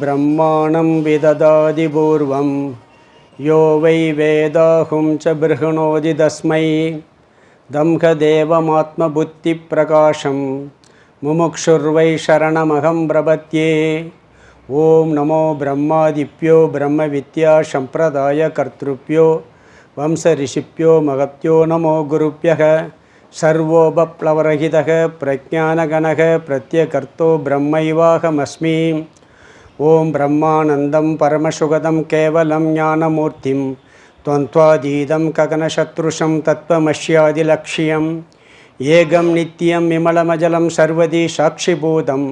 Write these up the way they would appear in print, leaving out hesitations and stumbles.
ब्रह्माणं विददाति पूर्वं यो वै वेदाहुं च बृहणोति तस्मै दम्भदेवमात्मबुद्धिप्रकाशं मुमुक्षुर्वै शरणमहं प्रपद्ये। ओं नमो ब्रह्मादिभ्यो ब्रह्मविद्यासम्प्रदायकर्तृभ्यो वंशऋषिभ्यो महत्यो नमो गुरुभ्यः। सर्वोपप्लवरहितः प्रज्ञानगणः प्रत्यकर्तो ब्रह्मैवाहमस्मि। ओं ब्रह्मानन्दं परमसुगतं केवलं ज्ञानमूर्तिं त्वन्त्वातीतं गगनशत्रुशं तत्त्वमस्यादिलक्ष्यम् एकं नित्यं विमलमजलं सर्वदी साक्षिभूतं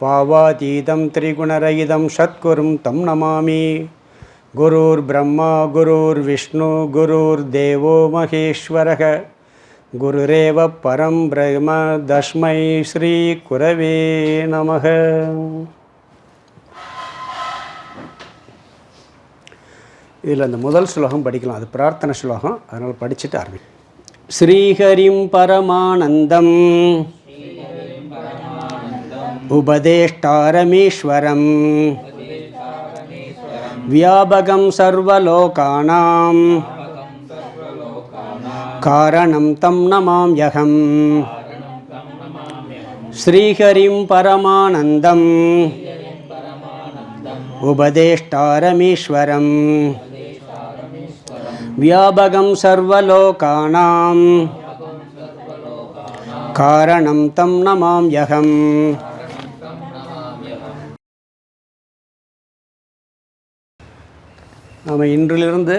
भावातीतं त्रिगुणरहितं सद्गुरुं तं नमामि। गुरुर्ब्रह्मा गुरुर्विष्णु गुरुर्देवो महेश्वरः गुरुरेव परं ब्रह्म तस्मै श्री गुरवे नमः। இதில் அந்த முதல் ஸ்லோகம் படிக்கலாம், அது பிரார்த்தனை ஸ்லோகம், அதனால் படிச்சுட்டு ஆரம்பி. ஸ்ரீஹரிம் பரமானந்தம் உபதேஷ்டாரமீஸ்வரம் வியாபகம் சர்வலோகானாம் காரணம் தம் நமாம்யகம். ஸ்ரீஹரிம் பரமானந்தம் உபதேஷ்டாரமீஸ்வரம் வியாபகம் சர்வலோகானாம் காரணம் தம் நமாம்யகம். நாம் இன்றிலிருந்து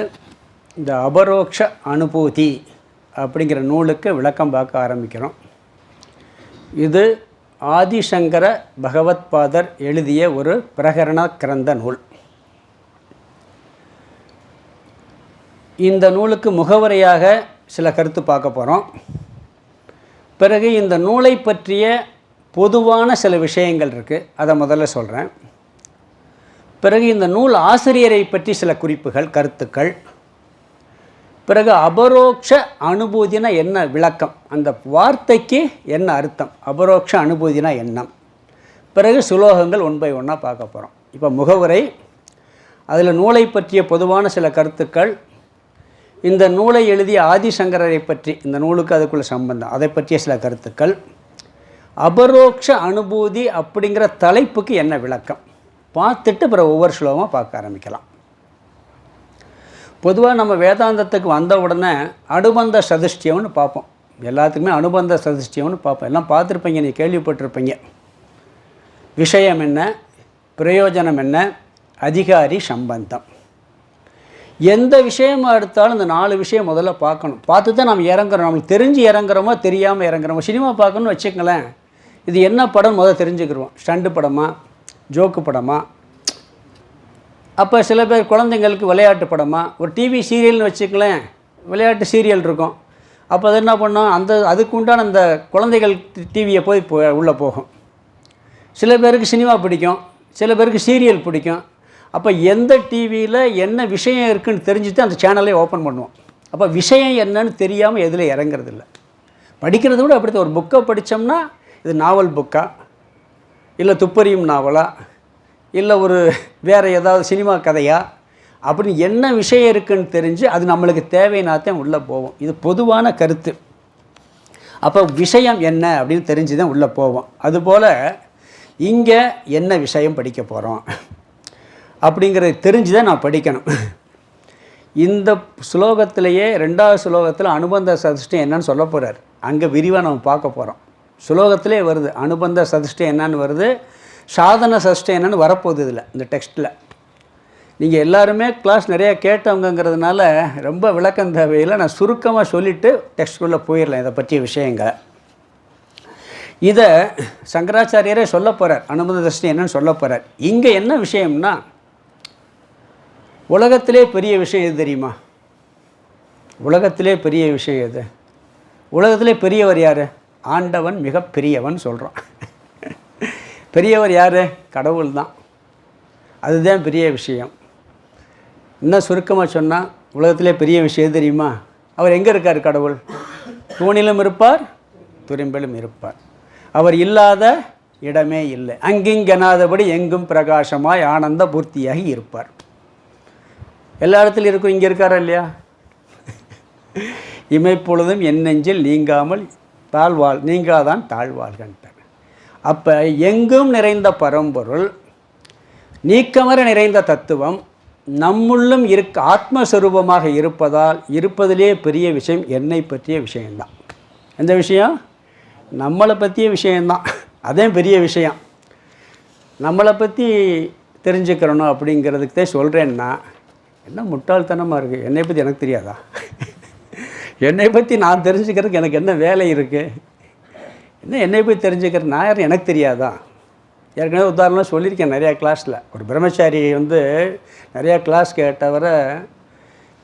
இந்த அபரோக்ஷ அனுபூதி அப்படிங்கிற நூலுக்கு விளக்கம் பார்க்க ஆரம்பிக்கிறோம். இது ஆதிசங்கர பகவத்பாதர் எழுதிய ஒரு பிரகரண கிரந்த நூல். இந்த நூலுக்கு முகவரையாக சில கருத்து பார்க்க போகிறோம். பிறகு இந்த நூலை பற்றிய பொதுவான சில விஷயங்கள் இருக்குது, அதை முதல்ல சொல்கிறேன். பிறகு இந்த நூல் ஆசிரியரை பற்றி சில குறிப்புகள் கருத்துக்கள். பிறகு அபரோக்ஷ அனுபூதினா என்ன விளக்கம், அந்த வார்த்தைக்கு என்ன அர்த்தம், அபரோக்ஷ அனுபூதினா என்ன. பிறகு சுலோகங்கள் ஒன் பை ஒன்னாக பார்க்க போகிறோம். இப்போ முகவுரை, அதில் நூலை பற்றிய பொதுவான சில கருத்துக்கள், இந்த நூலை எழுதிய ஆதிசங்கரரை பற்றி, இந்த நூலுக்கு அதுக்குள்ள சம்பந்தம், அதை பற்றிய சில கருத்துக்கள், அபரோக்ஷ அனுபூதி அப்படிங்கிற தலைப்புக்கு என்ன விளக்கம் பார்த்துட்டு பிறகு ஒவ்வொரு ஸ்லோகமாக பார்க்க ஆரம்பிக்கலாம். பொதுவாக நம்ம வேதாந்தத்துக்கு வந்த உடனே அனுபந்த சதுஷ்டியம்னு பார்ப்போம். எல்லாத்துக்குமே அனுபந்த சதுஷ்டியம்னு பார்ப்போம். எல்லாம் பார்த்துருப்பீங்க, நீ கேள்விப்பட்டிருப்பீங்க. விஷயம் என்ன, பிரயோஜனம் என்ன, அதிகாரி சம்பந்தம். எந்த விஷயமாக எடுத்தாலும் இந்த 4 விஷயம் முதல்ல பார்க்கணும். பார்த்து தான் நம்ம இறங்குறோம். நம்மளுக்கு தெரிஞ்சு இறங்குறோமோ தெரியாமல் இறங்குறோமோ. சினிமா பார்க்கணும்னு வச்சுக்கங்களேன், இது என்ன படம் முதல்ல தெரிஞ்சுக்கிடுவோம். ஸ்டண்டு படமா, ஜோக்கு படமா, அப்போ சில பேர் குழந்தைங்களுக்கு விளையாட்டு படமா, ஒரு டிவி சீரியல்னு வச்சுக்கலேன், விளையாட்டு சீரியல் இருக்கும். அப்போ அது என்ன பண்ணோம், அதுக்கு உண்டான அந்த குழந்தைகள் டிவியை போய் உள்ளே போகும். சில பேருக்கு சினிமா பிடிக்கும், சில பேருக்கு சீரியல் பிடிக்கும். அப்போ எந்த டிவியில் என்ன விஷயம் இருக்குதுன்னு தெரிஞ்சுட்டு அந்த சேனலே ஓப்பன் பண்ணுவோம். அப்போ விஷயம் என்னன்னு தெரியாமல் எதில் இறங்குறது இல்லை. படிக்கிறத விட அப்படி ஒரு புக்கை படித்தோம்னா இது நாவல் புக்கா, இல்லை துப்பறியும் நாவலா, இல்லை ஒரு வேறு ஏதாவது சினிமா கதையா, அப்படின்னு என்ன விஷயம் இருக்குதுன்னு தெரிஞ்சு அது நம்மளுக்கு தேவையினாத்தான் உள்ளே போவோம். இது பொதுவான கருத்து. அப்போ விஷயம் என்ன அப்படின்னு தெரிஞ்சு தான் உள்ளே போவோம். அதுபோல் இங்கே என்ன விஷயம் படிக்க போகிறோம் அப்படிங்கிறத தெரிஞ்சு தான் நான் படிக்கணும். இந்த ஸ்லோகத்திலேயே 2வது ஸ்லோகத்தில் அனுபந்த சதுஷ்டம் என்னன்னு சொல்ல போகிறார். அங்கே விரிவாக நம்ம பார்க்க போகிறோம். ஸ்லோகத்திலே வருது அனுபந்த சதுஷ்டம் என்னன்னு வருது, சாதன சதுஷ்டம் என்னன்னு வரப்போகுது இதில் இந்த டெக்ஸ்ட்டில். நீங்கள் எல்லாருமே கிளாஸ் நிறையா கேட்டவங்கிறதுனால ரொம்ப விளக்கம் தேவையில்லை. நான் சுருக்கமாக சொல்லிவிட்டு டெக்ஸ்ட்குள்ளே போயிடலாம். இதை பற்றிய விஷயங்கள் இதை சங்கராச்சாரியரே சொல்ல போகிறார். அனுபந்த சதுஷ்டம் என்னன்னு சொல்ல போகிறார். இங்கே என்ன விஷயம்னா, உலகத்திலே பெரிய விஷயம் எது தெரியுமா? உலகத்திலே பெரிய விஷயம் எது? உலகத்திலே பெரியவர் யார்? ஆண்டவன் மிக பெரியவன் சொல்கிறோம். பெரியவர் யார்? கடவுள் தான். அதுதான் பெரிய விஷயம். இன்னும் சுருக்கமாக சொன்னால் உலகத்திலே பெரிய விஷயம் எது தெரியுமா? அவர் எங்கே இருக்கார்? கடவுள் தூணிலும் இருப்பார், துரும்பிலும் இருப்பார். அவர் இல்லாத இடமே இல்லை. அங்கிங்கெனாதபடி எங்கும் பிரகாசமாய் ஆனந்த பூர்த்தியாகி இருப்பார். எல்லா இடத்துலையும் இருக்கும். இங்கே இருக்காரா இல்லையா? இமைப்பொழுதும் என் நெஞ்சில் நீங்காமல் தாழ்வாள் நீங்காதான் தாழ்வாள்கன்ட்டார். அப்போ எங்கும் நிறைந்த பரம்பொருள், நீக்கமர நிறைந்த தத்துவம் நம்முள்ளும் ஆத்மஸ்வரூபமாக இருப்பதால் இருப்பதிலே பெரிய விஷயம் என்னை பற்றிய விஷயந்தான். எந்த விஷயம்? நம்மளை பற்றிய விஷயந்தான். அதே பெரிய விஷயம். நம்மளை பற்றி தெரிஞ்சுக்கிறணும் அப்படிங்கிறதுக்கு தான் சொல்கிறேன்னா, என்ன முட்டாள்தனமாக இருக்குது, என்னை பற்றி எனக்கு தெரியாதா? என்னை பற்றி நான் தெரிஞ்சுக்கிறதுக்கு எனக்கு என்ன வேலை இருக்குது? என்ன என்னை பற்றி தெரிஞ்சுக்கிறது நான் யாரும் எனக்கு தெரியாதா? ஏற்கனவே உதாரணம் சொல்லியிருக்கேன் நிறையா கிளாஸில். ஒரு பிரம்மச்சாரி நிறையா கிளாஸ் கேட்டவரை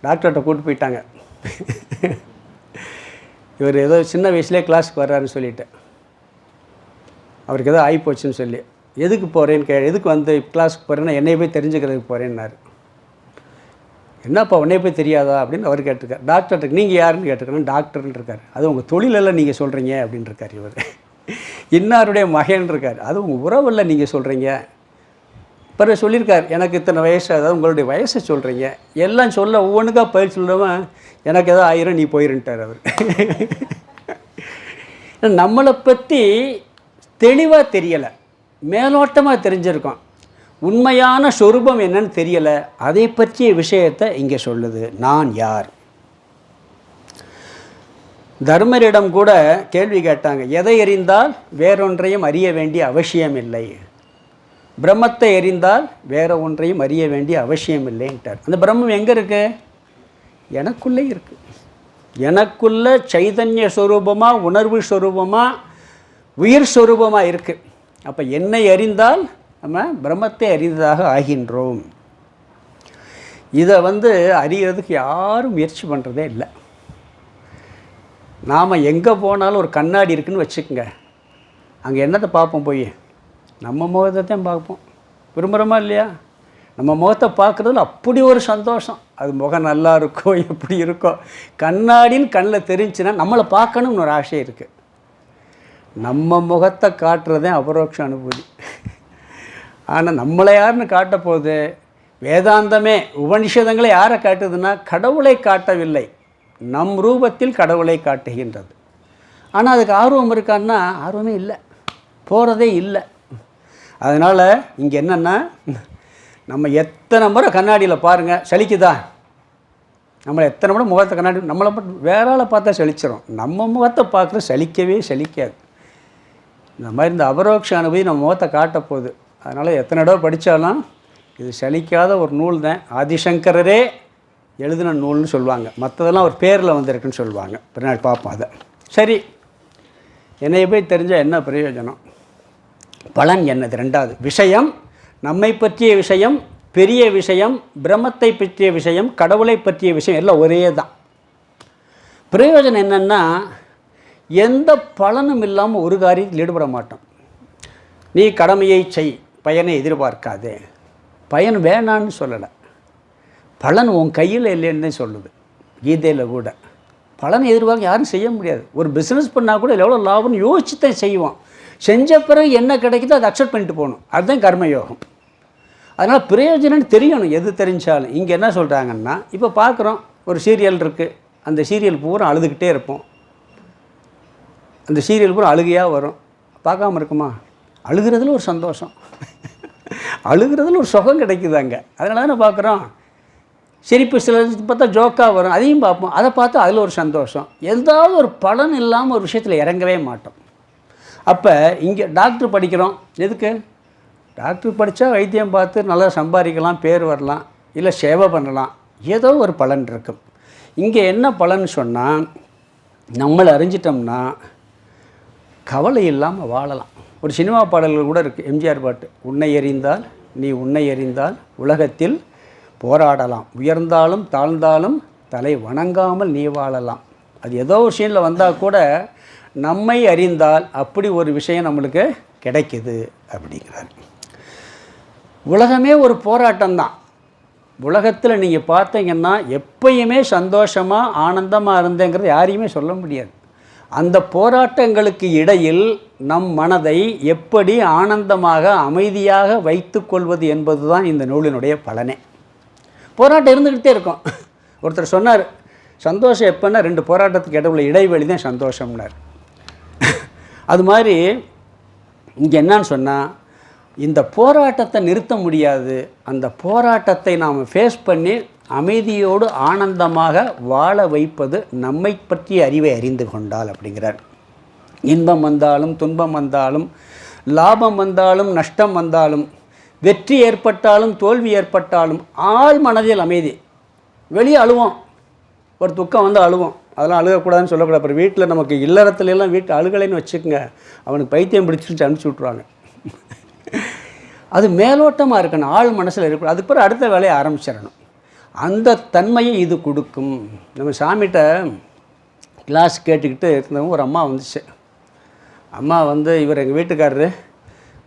டாக்டர்கிட்ட கூப்பிட்டு போயிட்டாங்க. இவர் ஏதோ சின்ன வயசுலேயே கிளாஸுக்கு வர்றாருன்னு சொல்லிவிட்டு, அவருக்கு ஏதோ ஆகிப்போச்சுன்னு சொல்லி, எதுக்கு போகிறேன்னு எதுக்கு கிளாஸுக்கு போகிறேன்னா என்னை போய் தெரிஞ்சுக்கிறதுக்கு போகிறேன்னாரு. என்னப்பா உன்னை போய் தெரியாதா அப்படின்னு அவர் கேட்டிருக்கார். டாக்டர்கிட்ட நீங்கள் யாருன்னு கேட்டிருக்கேன். டாக்டர்னு இருக்கார். அது உங்கள் தொழிலெல்லாம் நீங்கள் சொல்கிறீங்க அப்படின்னு இருக்கார். இவர் இன்னாருடைய மகன் இருக்கார். அது உங்கள் உறவில் நீங்கள் சொல்கிறீங்க. பிறகு சொல்லியிருக்கார், எனக்கு இத்தனை வயசு, அதாவது உங்களுடைய வயசை சொல்கிறீங்க, எல்லாம் சொல்ல ஒவ்வொன்றுக்கா பயிர் சொல்லுவேன், எனக்கு ஏதோ 1000 நீ போயிருன்ட்டார் அவர். நம்மளை பற்றி தெளிவாக தெரியலை, மேலோட்டமாக தெரிஞ்சிருக்கோம். உண்மையான சொரூபம் என்னன்னு தெரியலை. அதை பற்றிய விஷயத்தை இங்கே சொல்லுது. நான் யார்? தர்மரிடம் கூட கேள்வி கேட்டாங்க. எதை எறிந்தால் வேறொன்றையும் அறிய வேண்டிய அவசியம் இல்லை, பிரம்மத்தை எறிந்தால் வேற ஒன்றையும் அறிய வேண்டிய அவசியம் இல்லைன்ட்டார். அந்த பிரம்மம் எங்கே இருக்கு? எனக்குள்ளே இருக்குது. எனக்குள்ள சைதன்ய ஸ்வரூபமாக, உணர்வு ஸ்வரூபமாக, உயிர் ஸ்வரூபமாக இருக்குது. அப்போ என்னை அறிந்தால் நம்ம பிரம்மத்தை அறிந்ததாக ஆகின்றோம். இதை அறியறதுக்கு யாரும் முயற்சி பண்ணுறதே இல்லை. நாம் எங்கே போனாலும் ஒரு கண்ணாடி இருக்குதுன்னு வச்சுக்கோங்க, அங்கே என்னத்தை பார்ப்போம்? போய் நம்ம முகத்தை தான் பார்ப்போம். விரும்புகிறோமா இல்லையா? நம்ம முகத்தை பார்க்குறதுல அப்படி ஒரு சந்தோஷம். அது முகம் நல்லா இருக்கோ எப்படி இருக்கோ, கண்ணாடின்னு கண்ணில் தெரிஞ்சுன்னா நம்மளை பார்க்கணும்னு ஒரு ஆசை இருக்குது. நம்ம முகத்தை காட்டுறதே அபரோக்ஷ அனுபூதி. ஆனால் நம்மளை யாருன்னு காட்ட போகுது? வேதாந்தமே உபனிஷதங்களை யாரை காட்டுதுன்னா கடவுளை காட்டவில்லை, நம் ரூபத்தில் கடவுளை காட்டுகின்றது. ஆனால் அதுக்கு ஆர்வம் இருக்கான்னா ஆர்வமே இல்லை, போகிறதே இல்லை. அதனால் இங்கே என்னென்னா, நம்ம எத்தனை முறை கண்ணாடியில் பாருங்கள் சலிக்குதா? நம்மளை எத்தனை முறை முகத்தை கண்ணாடி நம்மளை வேற ஆளை பார்த்தா சலிச்சிடும், நம்ம முகத்தை பார்க்குற சலிக்கவே சலிக்காது. இந்த மாதிரி இந்த அபரோக்ஷ அனுபவி நம்ம முகத்தை காட்ட போகுது. அதனால் எத்தனை தடவை படித்தாலும் இது சலிக்காத ஒரு நூல் தான். ஆதிசங்கரரே எழுதின நூல்னு சொல்லுவாங்க, மற்றதெல்லாம் ஒரு பேரில் வந்திருக்குன்னு சொல்லுவாங்க. பின்னாடி பார்ப்போம் அதை. சரி, என்னைய போய் தெரிஞ்சால் என்ன பிரயோஜனம்? பலன் என்னது? ரெண்டாவது விஷயம், நம்மை பற்றிய விஷயம், பெரிய விஷயம், பிரம்மத்தை பற்றிய விஷயம், கடவுளை பற்றிய விஷயம் எல்லாம் ஒரே தான். பிரயோஜனம் என்னென்னா, எந்த பலனும் இல்லாமல் ஒரு காரியத்தில் ஈடுபட மாட்டோம். நீ கடமையை செய், பயனை எதிர்பார்க்காதே. பயன் வேணான்னு சொல்லலை, பலன் உன் கையில் இல்லைன்னு சொல்லுது கீதையில் கூட. பலனை எதிர்பார்க்க யாரும் செய்ய முடியாது. ஒரு பிஸ்னஸ் பண்ணால் கூட எவ்வளோ லாபம்னு யோசிச்சு தான் செய்வோம். செஞ்ச பிறகு என்ன கிடைக்குதோ அதை அக்செப்ட் பண்ணிட்டு போகணும். அதுதான் கர்மயோகம். அதனால் பிரயோஜனம்னு தெரியணும். எது தெரிஞ்சாலும் இங்கே என்ன சொல்கிறாங்கன்னா, இப்போ பார்க்குறோம் ஒரு சீரியல் இருக்குது, அந்த சீரியல் பூரா அழுதுகிட்டே இருப்போம். அந்த சீரியல் பூரா அழுகையாக வரும், பார்க்காம இருக்குமா? அழுகிறதுல ஒரு சந்தோஷம், அழுகிறதுல ஒரு சுகம் கிடைக்குது அங்கே. அதனால தானே பார்க்குறோம். சிரிப்பு சில பார்த்தா ஜோக்காக வரும், அதையும் பார்ப்போம். அதை பார்த்தா அதில் ஒரு சந்தோஷம். ஏதாவது ஒரு பலன் இல்லாமல் ஒரு விஷயத்தில் இறங்கவே மாட்டோம். அப்போ இங்கே டாக்டர் படிக்கிறோம், எதுக்கு? டாக்டர் படித்தா வைத்தியம் பார்த்து நல்லா சம்பாதிக்கலாம், பேர் வரலாம், இல்லை சேவை பண்ணலாம், ஏதோ ஒரு பலன் இருக்கும். இங்கே என்ன பலன் சொன்னால், நம்மளை அறிஞ்சிட்டோம்னா கவலை இல்லாமல் வாழலாம். ஒரு சினிமா பாடல்கள் கூட இருக்குது, எம்ஜிஆர் பாட்டு, உன்னை எறிந்தால் நீ உன்னை எறிந்தால் உலகத்தில் போராடலாம், உயர்ந்தாலும் தாழ்ந்தாலும் தலை வணங்காமல் நீ வாழலாம். அது ஏதோ ஒரு சீனில் வந்தால் கூட நம்மை அறிந்தால் அப்படி ஒரு விஷயம் நம்மளுக்கு கிடைக்குது அப்படிங்கிறார். உலகமே ஒரு போராட்டம்தான். உலகத்தில் நீங்கள் பார்த்தீங்கன்னா எப்பயுமே சந்தோஷமாக ஆனந்தமாக இருந்தேங்கிறது யாரையுமே சொல்ல முடியாது. அந்த போராட்டங்களுக்கு இடையில் நம் மனதை எப்படி ஆனந்தமாக அமைதியாக வைத்து கொள்வது என்பது தான் இந்த நூலினுடைய பலனே. போராட்டம் இருந்துக்கிட்டே இருக்கும். ஒருத்தர் சொன்னார், சந்தோஷம் எப்போன்னா 2 போராட்டத்துக்கு இடைவுள்ள இடைவெளி தான் சந்தோஷம்னார். அது மாதிரி இங்கே என்னன்னு சொன்னால், இந்த போராட்டத்தை நிறுத்த முடியாது, அந்த போராட்டத்தை நாம் ஃபேஸ் பண்ணி அமைதியோடு ஆனந்தமாக வாழ வைப்பது நம்மை பற்றிய அறிவை அறிந்து கொண்டால் அப்படிங்கிறார். இன்பம் வந்தாலும் துன்பம் வந்தாலும் லாபம் வந்தாலும் நஷ்டம் வந்தாலும் வெற்றி ஏற்பட்டாலும் தோல்வி ஏற்பட்டாலும் ஆள் மனதில் அமைதி. வெளியே அழுவோம், ஒரு துக்கம் வந்து அழுவோம், அதெல்லாம் அழுகக்கூடாதுன்னு சொல்லக்கூடாது. அப்புறம் வீட்டில் நமக்கு இல்லறத்துலலாம் வீட்டு அழுகலைன்னு வச்சுக்கோங்க, அவனுக்கு பைத்தியம் பிடிச்சிட்டு அனுப்பிச்சி விட்ருவாங்க. அது மேலோட்டமாக இருக்கணும், ஆள் மனசில் இருக்கணும். அதுக்கு பிறகு அடுத்த வேலையை ஆரம்பிச்சிடணும். அந்த தன்மையை இது கொடுக்கும். நம்ம சாமிகிட்ட கிளாஸ் கேட்டுக்கிட்டு இருந்தவங்க ஒரு அம்மா வந்துச்சு. அம்மா வந்து, இவர் எங்கள் வீட்டுக்காரரு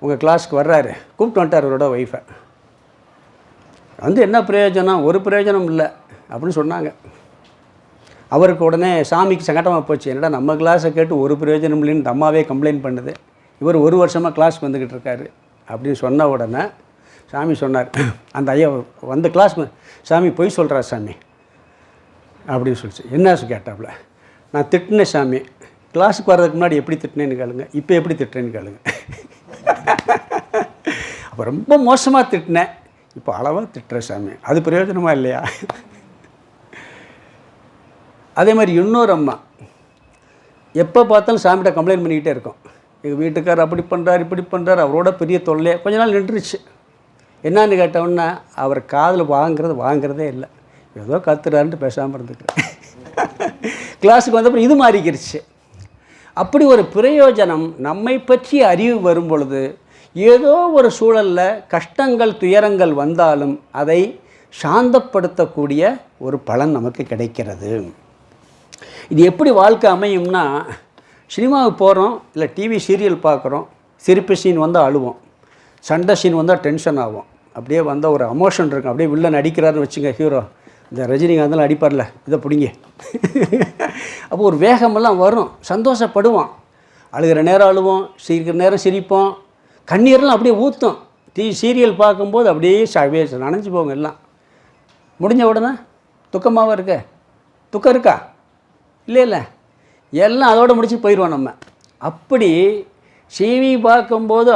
உங்கள் கிளாஸ்க்கு வர்றாரு, கூப்பிட்டு வந்துட்டார் அவரோட ஒய்ஃபை. வந்து என்ன பிரயோஜனம், ஒரு பிரயோஜனம் இல்லை அப்படின்னு சொன்னாங்க. அவருக்கு உடனே சாமிக்கு சங்கடமாக போச்சு, என்னடா நம்ம கிளாஸை கேட்டு ஒரு பிரயோஜனம் இல்லைன்னு இந்த அம்மாவே கம்ப்ளைண்ட் பண்ணுது, இவர் 1 வருஷமாக கிளாஸ்க்கு வந்துக்கிட்டு இருக்காரு அப்படின்னு சொன்ன உடனே சாமி சொன்னார், அந்த ஐயா வந்து கிளாஸ், சாமி பொய் சொல்கிறா சாமி அப்படின்னு சொல்லிச்சு. என்ன கேட்டாப்புல, நான் திட்டினேன் சாமி, கிளாஸுக்கு வர்றதுக்கு முன்னாடி எப்படி திட்டினேன்னு கேளுங்க, இப்போ எப்படி திட்டுறேன்னு கேளுங்க. அப்போ ரொம்ப மோசமாக திட்டினேன், இப்போ அளவாக திட்டுற சாமி, அது பிரயோஜனமாக இல்லையா? அதே மாதிரி இன்னொரு அம்மா எப்போ பார்த்தாலும் சாமிகிட்ட கம்ப்ளைண்ட் பண்ணிக்கிட்டே இருக்கும், எங்கள் வீட்டுக்காரர் அப்படி பண்ணுறார் இப்படி பண்ணுறார், அவரோட பெரிய தொல்லையே. கொஞ்ச நாள் நின்றுச்சு. என்னான்னு கேட்டவுடனே அவர் காதில் வாங்கிறதே இல்லை, ஏதோ கத்துறாருன்ட்டு பேசாமல் இருந்துக்கிறேன். கிளாஸுக்கு வந்தப்பறம் இது மாறிக்கிருச்சு. அப்படி ஒரு பிரயோஜனம் நம்மை பற்றி அறிவு வரும் பொழுது, ஏதோ ஒரு சூழலில் கஷ்டங்கள் துயரங்கள் வந்தாலும் அதை சாந்தப்படுத்தக்கூடிய ஒரு பலன் நமக்கு கிடைக்கிறது. இது எப்படி வாழ்க்கை அமையும்னா, சினிமாவுக்கு போகிறோம், இல்லை டிவி சீரியல் பார்க்குறோம், சிரிப்பு சீன் வந்தால் அழுவோம், சண்டை சீன் வந்தால் டென்ஷன் ஆகும், அப்படியே வந்தால் ஒரு எமோஷன் இருக்கும், அப்படியே வில்லன் அடிக்கிறாருன்னு வச்சுங்க, ஹீரோ இந்த ரஜினிகாந்தெல்லாம் அடிப்பார்ல, இதை பிடிங்க. அப்போ ஒரு வேகமெல்லாம் வரும், சந்தோஷப்படுவோம், அழுகிற நேரம் அழுவோம், சிரிக்கிற நேரம் சிரிப்போம், கண்ணீர்லாம் அப்படியே ஊற்றும். சீரியல் பார்க்கும்போது அப்படியே நனைஞ்சு போங்க எல்லாம். முடிஞ்ச உடனே துக்கமாகவும் இருக்க, துக்கம் இருக்கா இல்லை எல்லாம் அதோடு முடிச்சு போயிடுவோம் நம்ம. அப்படி டிவி பார்க்கும்போது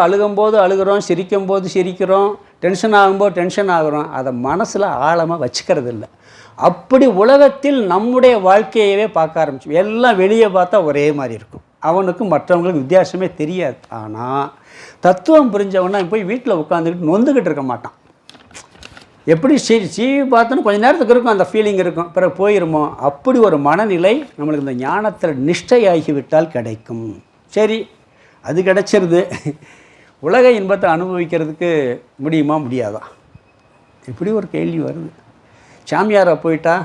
அழுகிறோம், சிரிக்கும்போது சிரிக்கிறோம், டென்ஷன் ஆகும்போது டென்ஷன் ஆகுறோம், அதை மனசில் ஆழமாக வச்சுக்கிறது இல்லை. அப்படி உலகத்தில் நம்முடைய வாழ்க்கையவே பார்க்க ஆரம்பிச்சு, எல்லாம் வெளியே பார்த்தா ஒரே மாதிரி இருக்கும், அவனுக்கும் மற்றவங்களுக்கு வித்தியாசமே தெரியாது. ஆனால் தத்துவம் புரிஞ்சவனா போய் வீட்டில் உட்காந்துக்கிட்டு நொந்துக்கிட்டு இருக்க மாட்டான். எப்படி டிவி பார்த்தோன்னு கொஞ்சம் நேரத்துக்கு இருக்கும், அந்த ஃபீலிங் இருக்கும், பிறகு போயிருமோ. அப்படி ஒரு மனநிலை நம்மளுக்கு இந்த ஞானத்தில் நிஷ்டையாகிவிட்டால் கிடைக்கும். சரி, அது கிடச்சிருது, உலக இன்பத்தை அனுபவிக்கிறதுக்கு முடியுமா முடியாதா, இப்படி ஒரு கேள்வி வருது. சாமியாராக போயிட்டா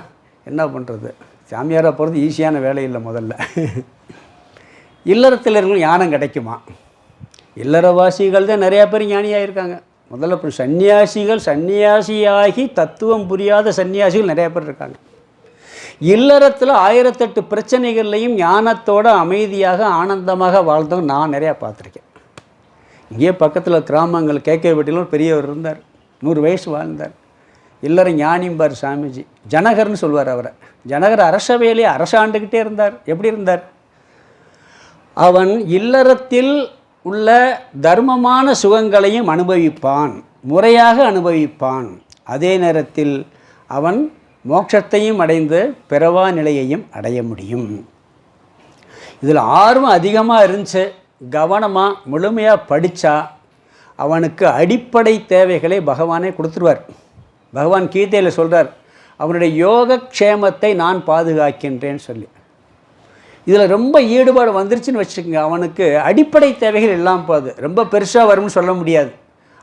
என்ன பண்ணுறது? சாமியாராக போகிறது ஈஸியான வேலை இல்லை. முதல்ல இல்லறத்தில் இருக்கிற ஞானம் கிடைக்குமா? இல்லறவாசிகள் தான் நிறையா பேர் ஞானியாக இருக்காங்க. முதல்ல இப்போ சன்னியாசியாகி தத்துவம் புரியாத சன்னியாசிகள் நிறையா பேர் இருக்காங்க. இல்லறத்தில் 1008 பிரச்சனைகள்லையும் ஞானத்தோடு அமைதியாக ஆனந்தமாக வாழ்ந்தவங்க நான் நிறையா பார்த்துருக்கேன். இங்கே பக்கத்தில் கிராமங்கள் கேகேபட்டியில் ஒரு பெரியவர் இருந்தார், 100 வயசு வாழ்ந்தார். இல்லற ஞானிம்பார் சாமிஜி, ஜனகர்னு சொல்வார் அவரை. ஜனகர் அரசவையிலே அரசாண்டுக்கிட்டே இருந்தார். எப்படி இருந்தார்? அவன் இல்லறத்தில் உள்ள தர்மமான சுகங்களையும் அனுபவிப்பான், முறையாக அனுபவிப்பான், அதே நேரத்தில் அவன் மோட்சத்தையும் அடைந்து பிறவா நிலையையும் அடைய முடியும். இதில் ஆர்வம் அதிகமாக இருந்துச்சு, கவனமாக முழுமையாக படித்தா அவனுக்கு அடிப்படை தேவைகளை பகவானே கொடுத்துருவார். பகவான் கீதையில் சொல்கிறார், அவனுடைய யோகக்ஷேமத்தை நான் பாதுகாக்கின்றேன்னு சொல்லி. இதில் ரொம்ப ஈடுபாடு வந்துருச்சுன்னு வச்சுக்கோங்க, அவனுக்கு அடிப்படை தேவைகள் எல்லாம் போகுது. ரொம்ப பெருசாக வரும்னு சொல்ல முடியாது,